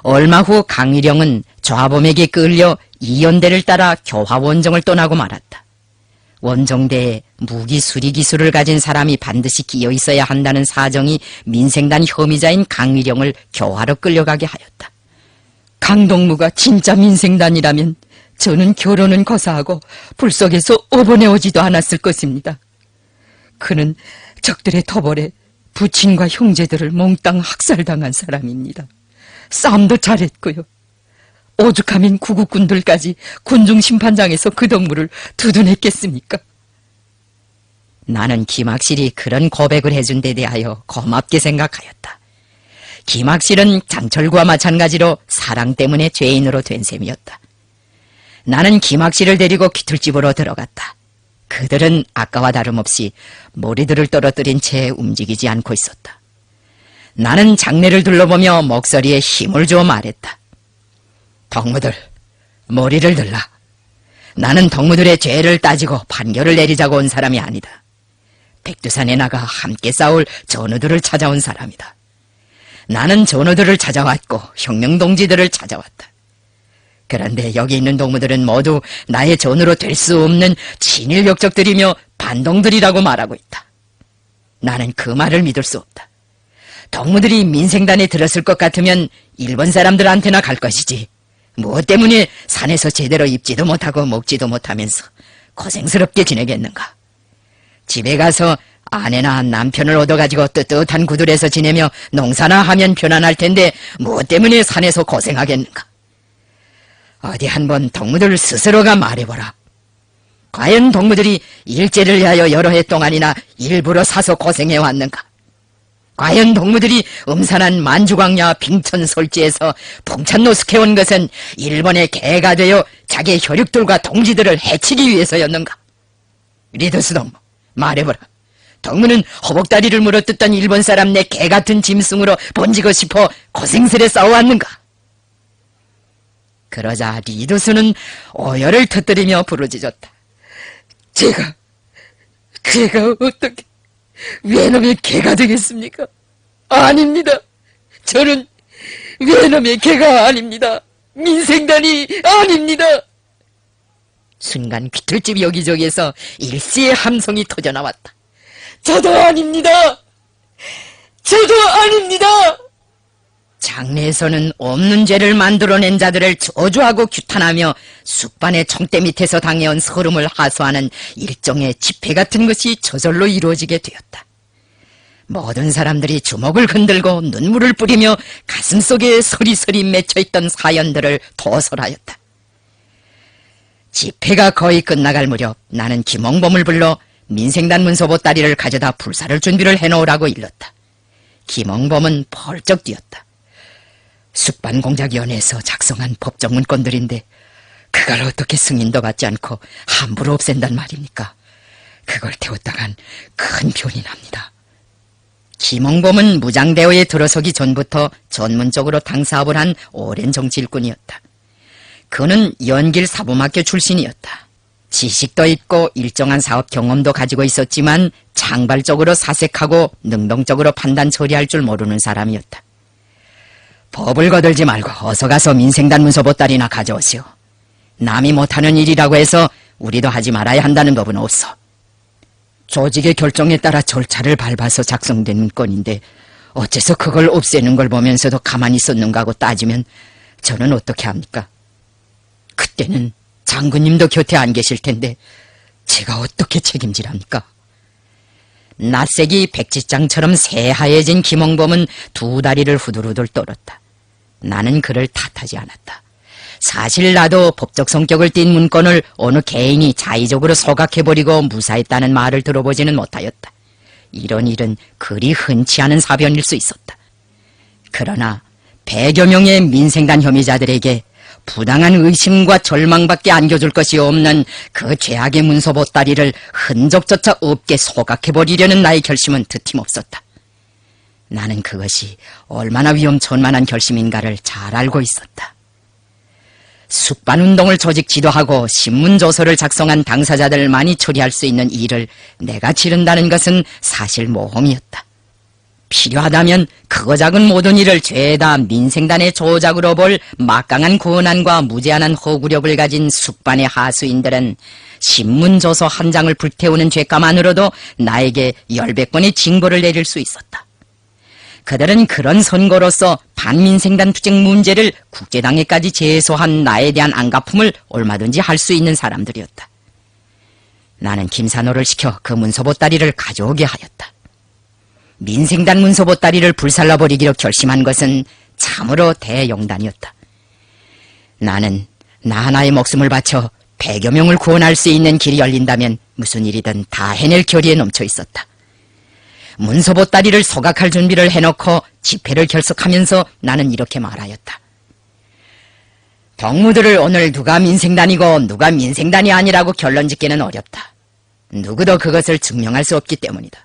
얼마 후 강일영은 조아범에게 끌려 이연대를 따라 교화원정을 떠나고 말았다. 원정대에 무기 수리 기술을 가진 사람이 반드시 끼어 있어야 한다는 사정이 민생단 혐의자인 강일영을 교화로 끌려가게 하였다. 강동무가 진짜 민생단이라면 저는 결혼은 거사하고 불속에서 오버내 오지도 않았을 것입니다. 그는 적들의 터벌에 부친과 형제들을 몽땅 학살당한 사람입니다. 싸움도 잘했고요. 오죽하면 구국군들까지 군중심판장에서 그 덕물을 두둔했겠습니까? 나는 김학실이 그런 고백을 해준 데 대하여 고맙게 생각하였다. 김학실은 장철구와 마찬가지로 사랑 때문에 죄인으로 된 셈이었다. 나는 김학실을 데리고 귀틀집으로 들어갔다. 그들은 아까와 다름없이 머리들을 떨어뜨린 채 움직이지 않고 있었다. 나는 장례를 둘러보며 목소리에 힘을 주어 말했다. 덕무들, 머리를 들라. 나는 덕무들의 죄를 따지고 판결을 내리자고 온 사람이 아니다. 백두산에 나가 함께 싸울 전우들을 찾아온 사람이다. 나는 전우들을 찾아왔고 혁명동지들을 찾아왔다. 그런데 여기 있는 동무들은 모두 나의 전우로 될 수 없는 친일역적들이며 반동들이라고 말하고 있다. 나는 그 말을 믿을 수 없다. 동무들이 민생단에 들었을 것 같으면 일본 사람들한테나 갈 것이지. 무엇 때문에 산에서 제대로 입지도 못하고 먹지도 못하면서 고생스럽게 지내겠는가. 집에 가서 아내나 남편을 얻어가지고 뜨뜻한 구들에서 지내며 농사나 하면 편안할 텐데 무엇 때문에 산에서 고생하겠는가. 어디 한번 동무들 스스로가 말해보라. 과연 동무들이 일제를 위하여 여러 해 동안이나 일부러 사서 고생해왔는가. 과연 동무들이 음산한 만주광야 빙천 솔지에서 풍찬노숙해온 것은 일본의 개가 되어 자기 혈육들과 동지들을 해치기 위해서였는가? 리더스 동무, 말해보라. 동무는 허벅다리를 물어뜯던 일본 사람 내 개같은 짐승으로 번지고 싶어 고생스레 싸워왔는가? 그러자 리더스는 오열을 터뜨리며 부르짖었다. 제가 어떻게 외놈의 개가 되겠습니까? 아닙니다. 저는 외놈의 개가 아닙니다. 민생단이 아닙니다. 순간 귀틀집 여기저기에서 일시의 함성이 터져나왔다. 저도 아닙니다. 저도 아닙니다. 장례에서는 없는 죄를 만들어낸 자들을 저주하고 규탄하며 숙반의 총대 밑에서 당해온 서름을 하소하는 일종의 집회 같은 것이 저절로 이루어지게 되었다. 모든 사람들이 주먹을 흔들고 눈물을 뿌리며 가슴속에 서리서리 맺혀있던 사연들을 도설하였다. 집회가 거의 끝나갈 무렵 나는 김홍범을 불러 민생단 문서 보따리를 가져다 불사를 준비를 해놓으라고 일렀다. 김홍범은 펄쩍 뛰었다. 숙반공작위원회에서 작성한 법정 문건들인데 그걸 어떻게 승인도 받지 않고 함부로 없앤단 말입니까? 그걸 태웠다간 큰 변이 납니다. 김홍범은 무장대오에 들어서기 전부터 전문적으로 당사업을 한 오랜 정치일꾼이었다. 그는 연길 사범학교 출신이었다. 지식도 있고 일정한 사업 경험도 가지고 있었지만 창발적으로 사색하고 능동적으로 판단 처리할 줄 모르는 사람이었다. 법을 거들지 말고 어서 가서 민생단 문서 보따리나 가져오시오. 남이 못하는 일이라고 해서 우리도 하지 말아야 한다는 법은 없어. 조직의 결정에 따라 절차를 밟아서 작성된 문건인데 어째서 그걸 없애는 걸 보면서도 가만히 있었는가 하고 따지면 저는 어떻게 합니까? 그때는 장군님도 곁에 안 계실 텐데 제가 어떻게 책임질합니까? 낯색이 백지장처럼 새하얘진 김홍범은 두 다리를 후들후들 떨었다. 나는 그를 탓하지 않았다. 사실 나도 법적 성격을 띤 문건을 어느 개인이 자의적으로 소각해버리고 무사했다는 말을 들어보지는 못하였다. 이런 일은 그리 흔치 않은 사변일 수 있었다. 그러나 100여 명의 민생단 혐의자들에게 부당한 의심과 절망밖에 안겨줄 것이 없는 그 죄악의 문서 보따리를 흔적조차 없게 소각해버리려는 나의 결심은 드팀없었다. 나는 그것이 얼마나 위험천만한 결심인가를 잘 알고 있었다. 숙반운동을 조직 지도하고 신문조서를 작성한 당사자들만이 처리할 수 있는 일을 내가 치른다는 것은 사실 모험이었다. 필요하다면 크고 작은 모든 일을 죄다 민생단의 조작으로 볼 막강한 권한과 무제한한 허구력을 가진 숙반의 하수인들은 신문조서 한 장을 불태우는 죄가만으로도 나에게 10배권의 징벌을 내릴 수 있었다. 그들은 그런 선고로서 반민생단 투쟁 문제를 국제당에까지 제소한 나에 대한 안갚음을 얼마든지 할 수 있는 사람들이었다. 나는 김산호를 시켜 그 문서 보따리를 가져오게 하였다. 민생단 문서 보따리를 불살라버리기로 결심한 것은 참으로 대용단이었다. 나는 나 하나의 목숨을 바쳐 100여 명을 구원할 수 있는 길이 열린다면 무슨 일이든 다 해낼 결의에 넘쳐 있었다. 문서 보따리를 소각할 준비를 해놓고 집회를 결석하면서 나는 이렇게 말하였다. 동무들을 오늘 누가 민생단이고 누가 민생단이 아니라고 결론짓기는 어렵다. 누구도 그것을 증명할 수 없기 때문이다.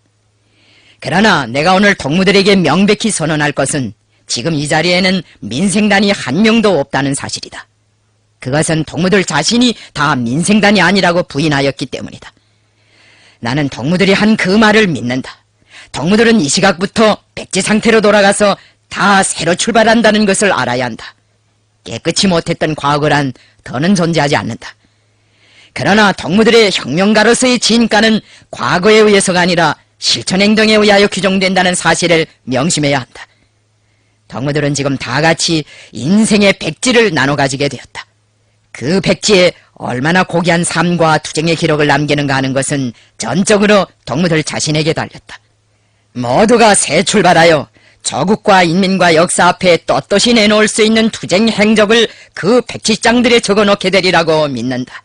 그러나 내가 오늘 동무들에게 명백히 선언할 것은 지금 이 자리에는 민생단이 한 명도 없다는 사실이다. 그것은 동무들 자신이 다 민생단이 아니라고 부인하였기 때문이다. 나는 동무들이 한 그 말을 믿는다. 동무들은 이 시각부터 백지 상태로 돌아가서 다 새로 출발한다는 것을 알아야 한다. 깨끗이 못했던 과거란 더는 존재하지 않는다. 그러나 동무들의 혁명가로서의 진가는 과거에 의해서가 아니라 실천행동에 의하여 규정된다는 사실을 명심해야 한다. 동무들은 지금 다 같이 인생의 백지를 나눠 가지게 되었다. 그 백지에 얼마나 고귀한 삶과 투쟁의 기록을 남기는가 하는 것은 전적으로 동무들 자신에게 달렸다. 모두가 새 출발하여 조국과 인민과 역사 앞에 떳떳이 내놓을 수 있는 투쟁 행적을 그 백지장들에 적어놓게 되리라고 믿는다.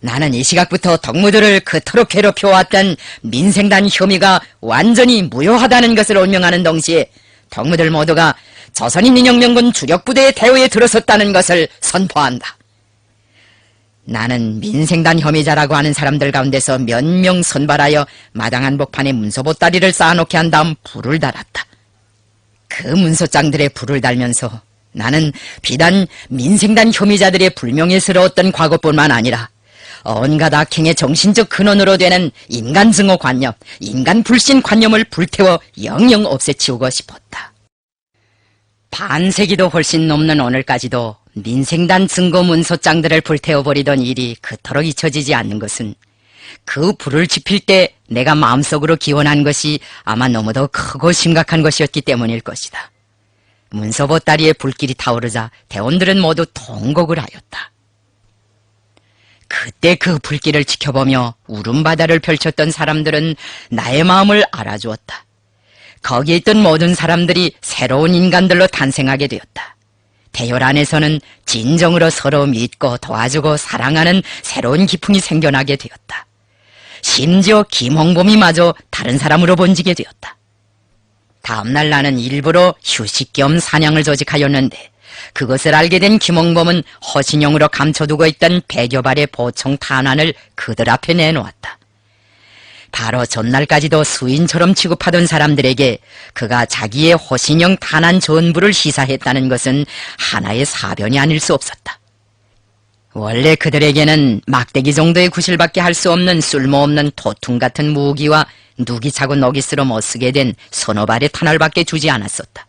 나는 이 시각부터 동무들을 그토록 괴롭혀왔던 민생단 혐의가 완전히 무효하다는 것을 언명하는 동시에 동무들 모두가 조선인민혁명군 주력부대의 대우에 들어섰다는 것을 선포한다. 나는 민생단 혐의자라고 하는 사람들 가운데서 몇 명 선발하여 마당 한복판에 문서 보따리를 쌓아놓게 한 다음 불을 달았다. 그 문서장들에 불을 달면서 나는 비단 민생단 혐의자들의 불명예스러웠던 과거뿐만 아니라 온갖 악행의 정신적 근원으로 되는 인간증오관념, 인간불신관념을 불태워 영영 없애치우고 싶었다. 반세기도 훨씬 넘는 오늘까지도 민생단 증거 문서장들을 불태워버리던 일이 그토록 잊혀지지 않는 것은 그 불을 지필 때 내가 마음속으로 기원한 것이 아마 너무도 크고 심각한 것이었기 때문일 것이다. 문서 보따리에 불길이 타오르자 대원들은 모두 통곡을 하였다. 그때 그 불길을 지켜보며 울음바다를 펼쳤던 사람들은 나의 마음을 알아주었다. 거기에 있던 모든 사람들이 새로운 인간들로 탄생하게 되었다. 대열 안에서는 진정으로 서로 믿고 도와주고 사랑하는 새로운 기풍이 생겨나게 되었다. 심지어 김홍범이마저 다른 사람으로 번지게 되었다. 다음날 나는 일부러 휴식 겸 사냥을 조직하였는데 그것을 알게 된 김홍범은 허신용으로 감춰두고 있던 100여 발의 보총 탄환을 그들 앞에 내놓았다. 바로 전날까지도 수인처럼 취급하던 사람들에게 그가 자기의 허신용 탄환 전부를 시사했다는 것은 하나의 사변이 아닐 수 없었다. 원래 그들에게는 막대기 정도의 구실밖에 할 수 없는 쓸모없는 토퉁 같은 무기와 누기 차고 녹이 쓸어 못 쓰게 된 서너 발의 탄알밖에 주지 않았었다.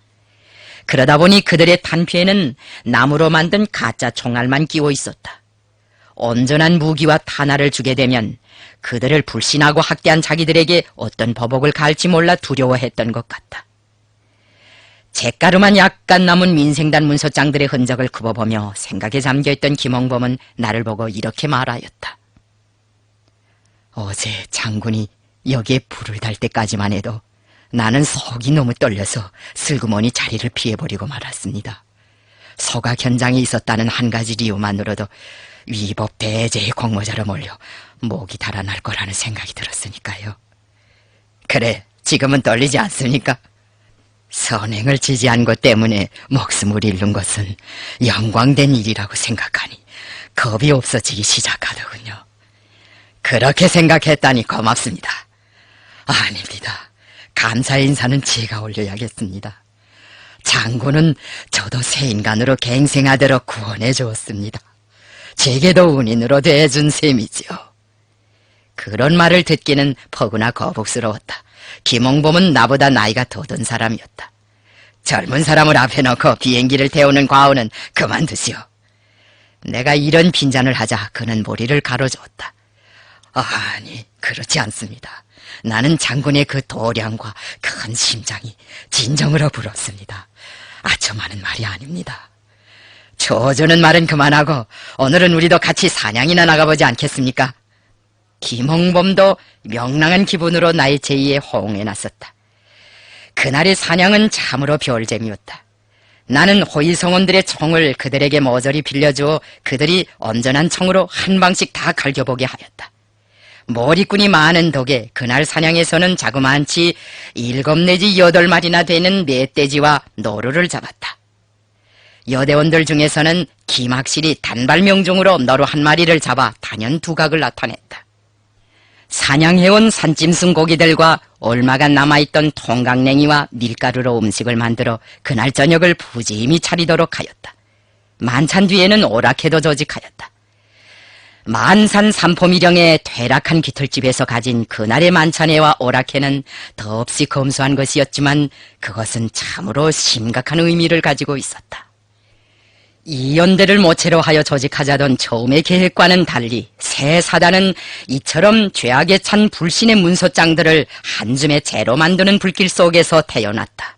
그러다 보니 그들의 탄피에는 나무로 만든 가짜 총알만 끼워 있었다. 온전한 무기와 탄알을 주게 되면 그들을 불신하고 학대한 자기들에게 어떤 보복을 가할지 몰라 두려워했던 것 같다. 잿가루만 약간 남은 민생단 문서장들의 흔적을 굽어보며 생각에 잠겨있던 김홍범은 나를 보고 이렇게 말하였다. 어제 장군이 여기에 불을 달 때까지만 해도 나는 속이 너무 떨려서 슬그머니 자리를 피해버리고 말았습니다. 소각 현장에 있었다는 한 가지 이유만으로도 위법 대제의 공모자로 몰려 목이 달아날 거라는 생각이 들었으니까요. 그래, 지금은 떨리지 않습니까? 선행을 지지한 것 때문에 목숨을 잃는 것은 영광된 일이라고 생각하니 겁이 없어지기 시작하더군요. 그렇게 생각했다니 고맙습니다. 아닙니다. 감사 인사는 제가 올려야겠습니다. 장군은 저도 새 인간으로 갱생하도록 구원해 주었습니다. 제게도 운인으로 대해준 셈이지요. 그런 말을 듣기는 퍼구나 거북스러웠다. 김홍범은 나보다 나이가 더 든 사람이었다. 젊은 사람을 앞에 놓고 비행기를 태우는 과오는 그만두시오. 내가 이런 빈잔을 하자 그는 머리를 가로저었다. 아니, 그렇지 않습니다. 나는 장군의 그 도량과 큰 심장이 진정으로 부럽습니다. 아주 많은 말이 아닙니다. 조조는 말은 그만하고 오늘은 우리도 같이 사냥이나 나가보지 않겠습니까? 김홍범도 명랑한 기분으로 나의 제의에 호응해 나섰다. 그날의 사냥은 참으로 별재미였다. 나는 호위성원들의 총을 그들에게 모조리 빌려주어 그들이 온전한 총으로 한 방씩 다 갈겨보게 하였다. 몰입꾼이 많은 덕에 그날 사냥에서는 자그마치 7 내지 8마리나 되는 멧돼지와 노루를 잡았다. 여대원들 중에서는 김학실이 단발 명중으로 노루 1마리를 잡아 단연 두각을 나타냈다. 사냥해온 산짐승 고기들과 얼마가 남아있던 통강냉이와 밀가루로 음식을 만들어 그날 저녁을 푸짐히 차리도록 하였다. 만찬 뒤에는 오락회도 조직하였다. 만산 삼포미령의 퇴락한 깃털집에서 가진 그날의 만찬회와 오락회는 더없이 검소한 것이었지만 그것은 참으로 심각한 의미를 가지고 있었다. 이 연대를 모체로 하여 조직하자던 처음의 계획과는 달리 새 사단은 이처럼 죄악에 찬 불신의 문소장들을 한 줌의 재로 만드는 불길 속에서 태어났다.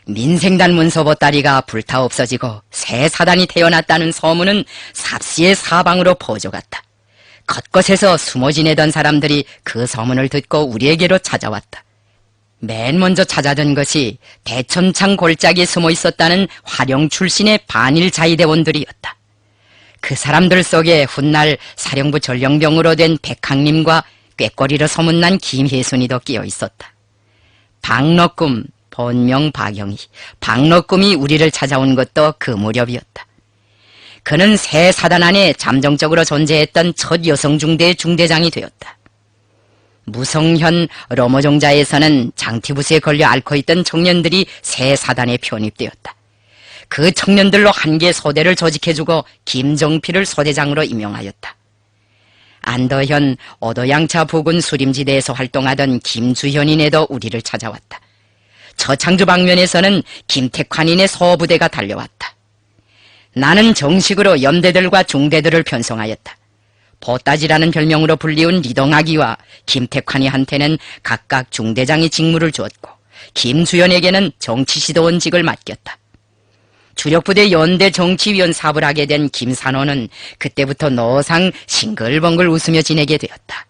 민생단 문서 보따리가 불타 없어지고 새 사단이 태어났다는 소문은 삽시의 사방으로 퍼져갔다. 곳곳에서 숨어 지내던 사람들이 그 소문을 듣고 우리에게로 찾아왔다. 맨 먼저 찾아든 것이 대천창 골짜기에 숨어 있었다는 화령 출신의 반일 자위대원들이었다. 그 사람들 속에 훗날 사령부 전령병으로 된 백항림과 꾀꼬리로 소문난 김혜순이도 끼어 있었다. 박노꿈, 본명 박영희, 박노꿈이 우리를 찾아온 것도 그 무렵이었다. 그는 새 사단 안에 잠정적으로 존재했던 첫 여성 중대의 중대장이 되었다. 무성현 로모종자에서는 장티부스에 걸려 앓고 있던 청년들이 새 사단에 편입되었다. 그 청년들로 한 개 소대를 조직해주고 김정필을 소대장으로 임명하였다. 안더현 오도양차 부근 수림지대에서 활동하던 김주현인에도 우리를 찾아왔다. 처창주 방면에서는 김택환인의 소부대가 달려왔다. 나는 정식으로 연대들과 중대들을 편성하였다. 보따지라는 별명으로 불리운 리동학이와 김택환이한테는 각각 중대장의 직무를 주었고 김수연에게는 정치시도원직을 맡겼다. 주력부대 연대 정치위원 사업을 하게 된 김산호는 그때부터 노상 싱글벙글 웃으며 지내게 되었다.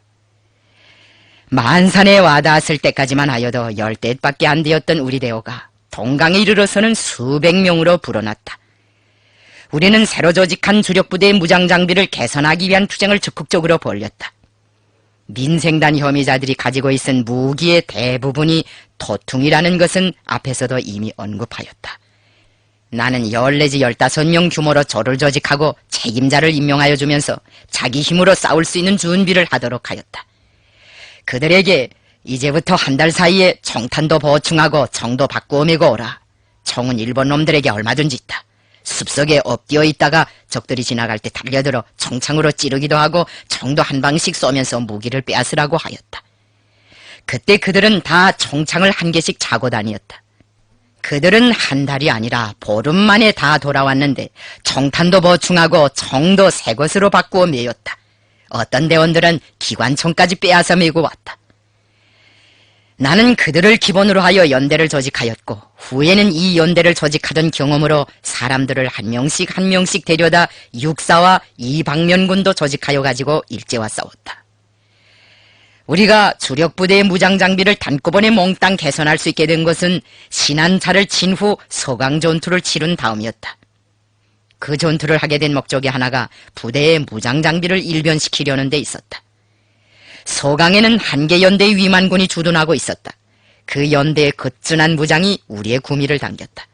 만산에 와닿았을 때까지만 하여도 10대밖에 안 되었던 우리 대호가 동강에 이르러서는 수백 명으로 불어났다. 우리는 새로 조직한 주력부대의 무장장비를 개선하기 위한 투쟁을 적극적으로 벌였다. 민생단 혐의자들이 가지고 있은 무기의 대부분이 토퉁이라는 것은 앞에서도 이미 언급하였다. 나는 10 내지 15명 규모로 조를 조직하고 책임자를 임명하여 주면서 자기 힘으로 싸울 수 있는 준비를 하도록 하였다. 그들에게 이제부터 한 달 사이에 총탄도 보충하고 총도 바꾸어 메고 오라. 총은 일본 놈들에게 얼마든지 있다. 숲속에 엎드려 있다가 적들이 지나갈 때 달려들어 총창으로 찌르기도 하고 총도 한 방씩 쏘면서 무기를 빼앗으라고 하였다. 그때 그들은 다 총창을 1개씩 차고 다녔다. 그들은 한 달이 아니라 보름 만에 다 돌아왔는데 총탄도 보충하고 총도 새 것으로 바꾸어 메였다. 어떤 대원들은 기관총까지 빼앗아 메고 왔다. 나는 그들을 기본으로 하여 연대를 조직하였고 후에는 이 연대를 조직하던 경험으로 사람들을 한 명씩 데려다 육사와 이방면군도 조직하여 가지고 일제와 싸웠다. 우리가 주력 부대의 무장 장비를 단꺼번에 몽땅 개선할 수 있게 된 것은 신안차를 친 후 서강 전투를 치른 다음이었다. 그 전투를 하게 된 목적이 하나가 부대의 무장 장비를 일변시키려는 데 있었다. 서강에는 한 개 연대의 위만군이 주둔하고 있었다. 그 연대의 거뜬한 무장이 우리의 구미를 당겼다.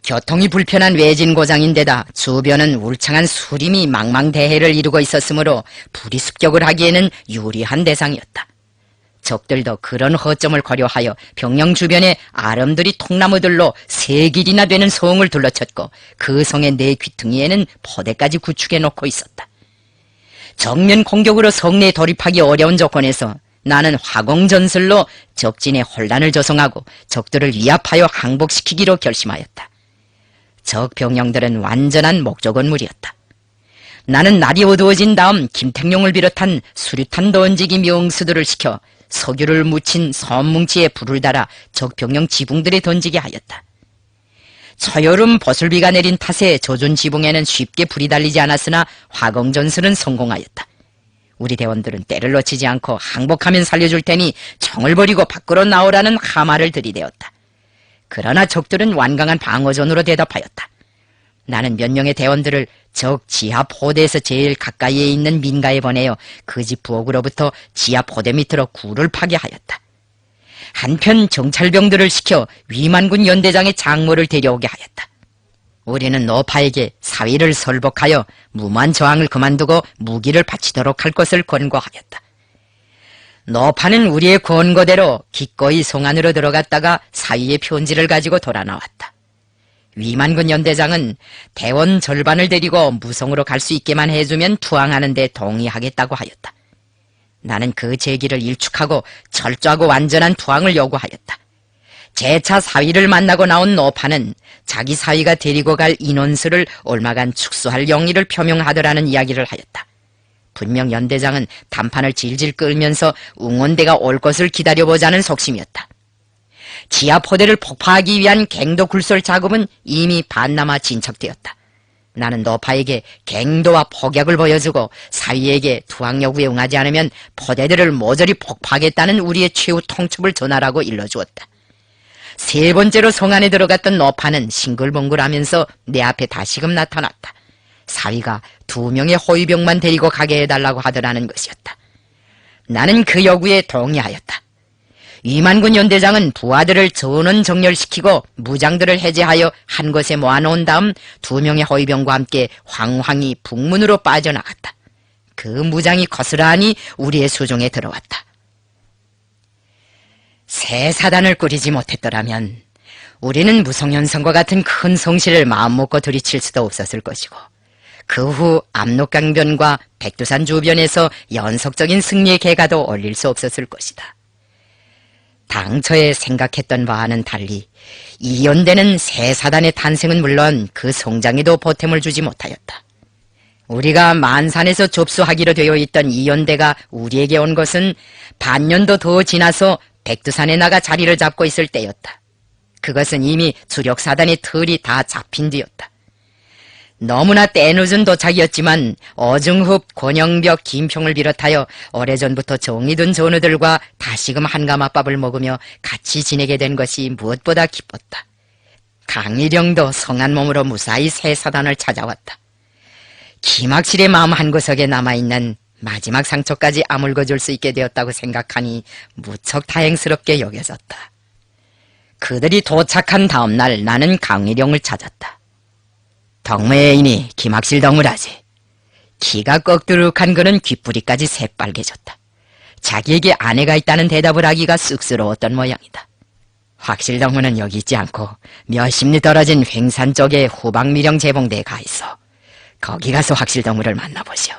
교통이 불편한 외진고장인데다 주변은 울창한 수림이 망망대해를 이루고 있었으므로 불의습격을 하기에는 유리한 대상이었다. 적들도 그런 허점을 고려하여 병영 주변에 아름드리 통나무들로 3길이나 되는 성을 둘러쳤고 그 성의 4귀퉁이에는 포대까지 구축해 놓고 있었다. 정면 공격으로 성내에 돌입하기 어려운 조건에서 나는 화공전술로 적진에 혼란을 조성하고 적들을 위압하여 항복시키기로 결심하였다. 적 병영들은 완전한 목적원물이었다. 나는 날이 어두워진 다음 김택룡을 비롯한 수류탄 던지기 명수들을 시켜 석유를 묻힌 섬뭉치에 불을 달아 적 병영 지붕들에 던지게 하였다. 초여름 보슬비가 내린 탓에 조준 지붕에는 쉽게 불이 달리지 않았으나 화공전술은 성공하였다. 우리 대원들은 때를 놓치지 않고 항복하면 살려줄 테니 총을 버리고 밖으로 나오라는 하마를 들이대었다. 그러나 적들은 완강한 방어전으로 대답하였다. 나는 몇 명의 대원들을 적 지하 포대에서 제일 가까이에 있는 민가에 보내어 그 집 부엌으로부터 지하 포대 밑으로 굴을 파괴하였다. 한편 정찰병들을 시켜 위만군 연대장의 장모를 데려오게 하였다. 우리는 노파에게 사위를 설복하여 무모한 저항을 그만두고 무기를 바치도록 할 것을 권고하였다. 노파는 우리의 권고대로 기꺼이 성 안으로 들어갔다가 사위의 편지를 가지고 돌아 나왔다. 위만군 연대장은 대원 절반을 데리고 무성으로 갈 수 있게만 해주면 투항하는 데 동의하겠다고 하였다. 나는 그 제기를 일축하고 철저하고 완전한 투항을 요구하였다. 재차 사위를 만나고 나온 노파는 자기 사위가 데리고 갈 인원수를 얼마간 축소할 용의를 표명하더라는 이야기를 하였다. 분명 연대장은 단판을 질질 끌면서 응원대가 올 것을 기다려보자는 속심이었다. 지하포대를 폭파하기 위한 갱도 굴솔 작업은 이미 반나마 진척되었다. 나는 노파에게 갱도와 폭약을 보여주고 사위에게 투항 요구에 응하지 않으면 포대들을 모조리 폭파하겠다는 우리의 최후 통첩을 전하라고 일러주었다. 3번째로 성 안에 들어갔던 노파는 싱글벙글하면서 내 앞에 다시금 나타났다. 사위가 2명의 호위병만 데리고 가게 해달라고 하더라는 것이었다. 나는 그 요구에 동의하였다. 위만군 연대장은 부하들을 전원 정렬시키고 무장들을 해제하여 한 곳에 모아놓은 다음 2명의 호위병과 함께 황황히 북문으로 빠져나갔다. 그 무장이 거스란히 우리의 수중에 들어왔다. 새 사단을 꾸리지 못했더라면 우리는 무성연성과 같은 큰 성실을 마음먹고 들이칠 수도 없었을 것이고 그 후 압록강변과 백두산 주변에서 연속적인 승리의 계가도 올릴 수 없었을 것이다. 당초에 생각했던 바와는 달리 이 연대는 새 사단의 탄생은 물론 그 성장에도 보탬을 주지 못하였다. 우리가 만산에서 접수하기로 되어 있던 이 연대가 우리에게 온 것은 반년도 더 지나서 백두산에 나가 자리를 잡고 있을 때였다. 그것은 이미 주력사단의 틀이 다 잡힌 뒤였다. 너무나 때늦은 도착이었지만 어중흡, 권영벽, 김평을 비롯하여 오래전부터 정이 든 전우들과 다시금 한가마밥을 먹으며 같이 지내게 된 것이 무엇보다 기뻤다. 강일영도 성한 몸으로 무사히 새 사단을 찾아왔다. 김학실의 마음 한구석에 남아있는 마지막 상처까지 아물거줄 수 있게 되었다고 생각하니 무척 다행스럽게 여겨졌다. 그들이 도착한 다음날 나는 강일영을 찾았다. 덕무애인이 김학실 덕무라지. 키가 꺽두룩한 그는 귓부리까지 새빨개졌다. 자기에게 아내가 있다는 대답을 하기가 쑥스러웠던 모양이다. 확실 덕무는 여기 있지 않고 몇십 리 떨어진 횡산 쪽에 후방미령 제봉대에 가 있어. 거기 가서 확실 덕무를 만나보시오.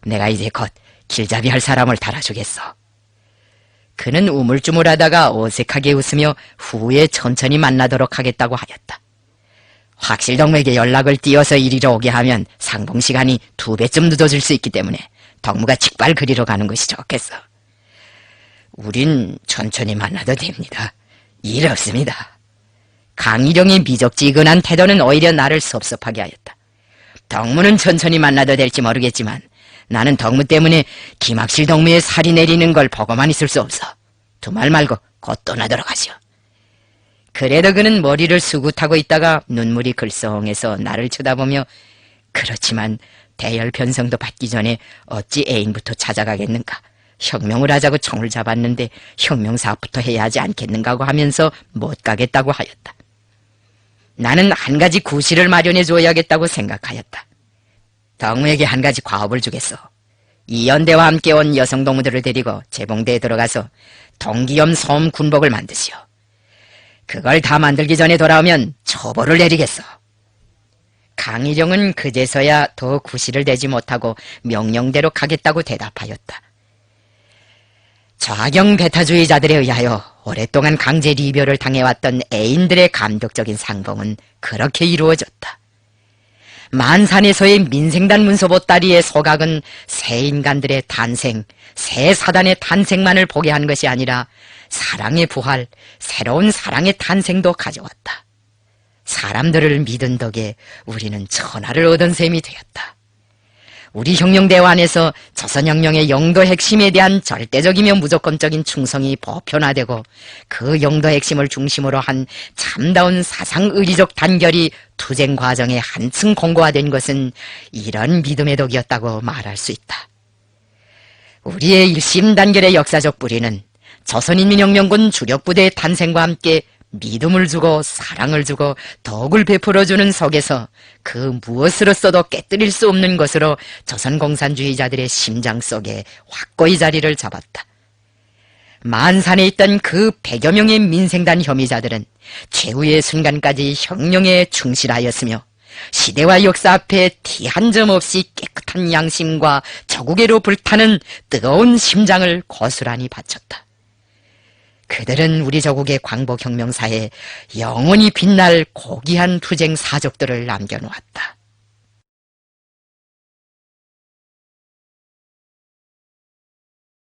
내가 이제 곧 길잡이 할 사람을 달아주겠어. 그는 우물쭈물하다가 어색하게 웃으며 후에 천천히 만나도록 하겠다고 하였다. 확실덕무에게 연락을 띄워서 이리로 오게 하면 상봉시간이 2배쯤 늦어질 수 있기 때문에 덕무가 직발 그리러 가는 것이 좋겠어. 우린 천천히 만나도 됩니다. 일 없습니다. 강일영의 미적지근한 태도는 오히려 나를 섭섭하게 하였다. 덕무는 천천히 만나도 될지 모르겠지만 나는 덕무 때문에 김학실 덕무의 살이 내리는 걸 보고만 있을 수 없어. 두말 말고 곧 떠나도록 하시오. 그래도 그는 머리를 수굿하고 있다가 눈물이 글썽해서 나를 쳐다보며 그렇지만 대열 편성도 받기 전에 어찌 애인부터 찾아가겠는가. 혁명을 하자고 총을 잡았는데 혁명사업부터 해야 하지 않겠는가 하면서 못 가겠다고 하였다. 나는 한 가지 구실을 마련해 줘야겠다고 생각하였다. 덕무에게 한 가지 과업을 주겠어. 이 연대와 함께 온 여성 동무들을 데리고 재봉대에 들어가서 동기염 소음 군복을 만드시오. 그걸 다 만들기 전에 돌아오면 처벌을 내리겠어. 강희정은 그제서야 더 구실을 대지 못하고 명령대로 가겠다고 대답하였다. 좌경 배타주의자들에 의하여 오랫동안 강제 리별을 당해왔던 애인들의 감격적인 상봉은 그렇게 이루어졌다. 만산에서의 민생단 문서 보따리의 소각은 새 인간들의 탄생, 새 사단의 탄생만을 보게 한 것이 아니라 사랑의 부활, 새로운 사랑의 탄생도 가져왔다. 사람들을 믿은 덕에 우리는 천하를 얻은 셈이 되었다. 우리 혁명대화 안에서 조선혁명의 영도 핵심에 대한 절대적이며 무조건적인 충성이 보편화되고 그 영도 핵심을 중심으로 한 참다운 사상의리적 단결이 투쟁 과정에 한층 공고화된 것은 이런 믿음의 덕이었다고 말할 수 있다. 우리의 일심단결의 역사적 뿌리는 조선인민혁명군 주력부대의 탄생과 함께 믿음을 주고 사랑을 주고 덕을 베풀어주는 속에서 그 무엇으로서도 깨뜨릴 수 없는 것으로 조선공산주의자들의 심장 속에 확고히 자리를 잡았다. 만산에 있던 그 100여 명의 민생단 혐의자들은 최후의 순간까지 혁명에 충실하였으며 시대와 역사 앞에 티 한 점 없이 깨끗한 양심과 저국애로 불타는 뜨거운 심장을 고스란히 바쳤다. 그들은 우리 조국의 광복혁명사에 영원히 빛날 고귀한 투쟁 사적들을 남겨놓았다.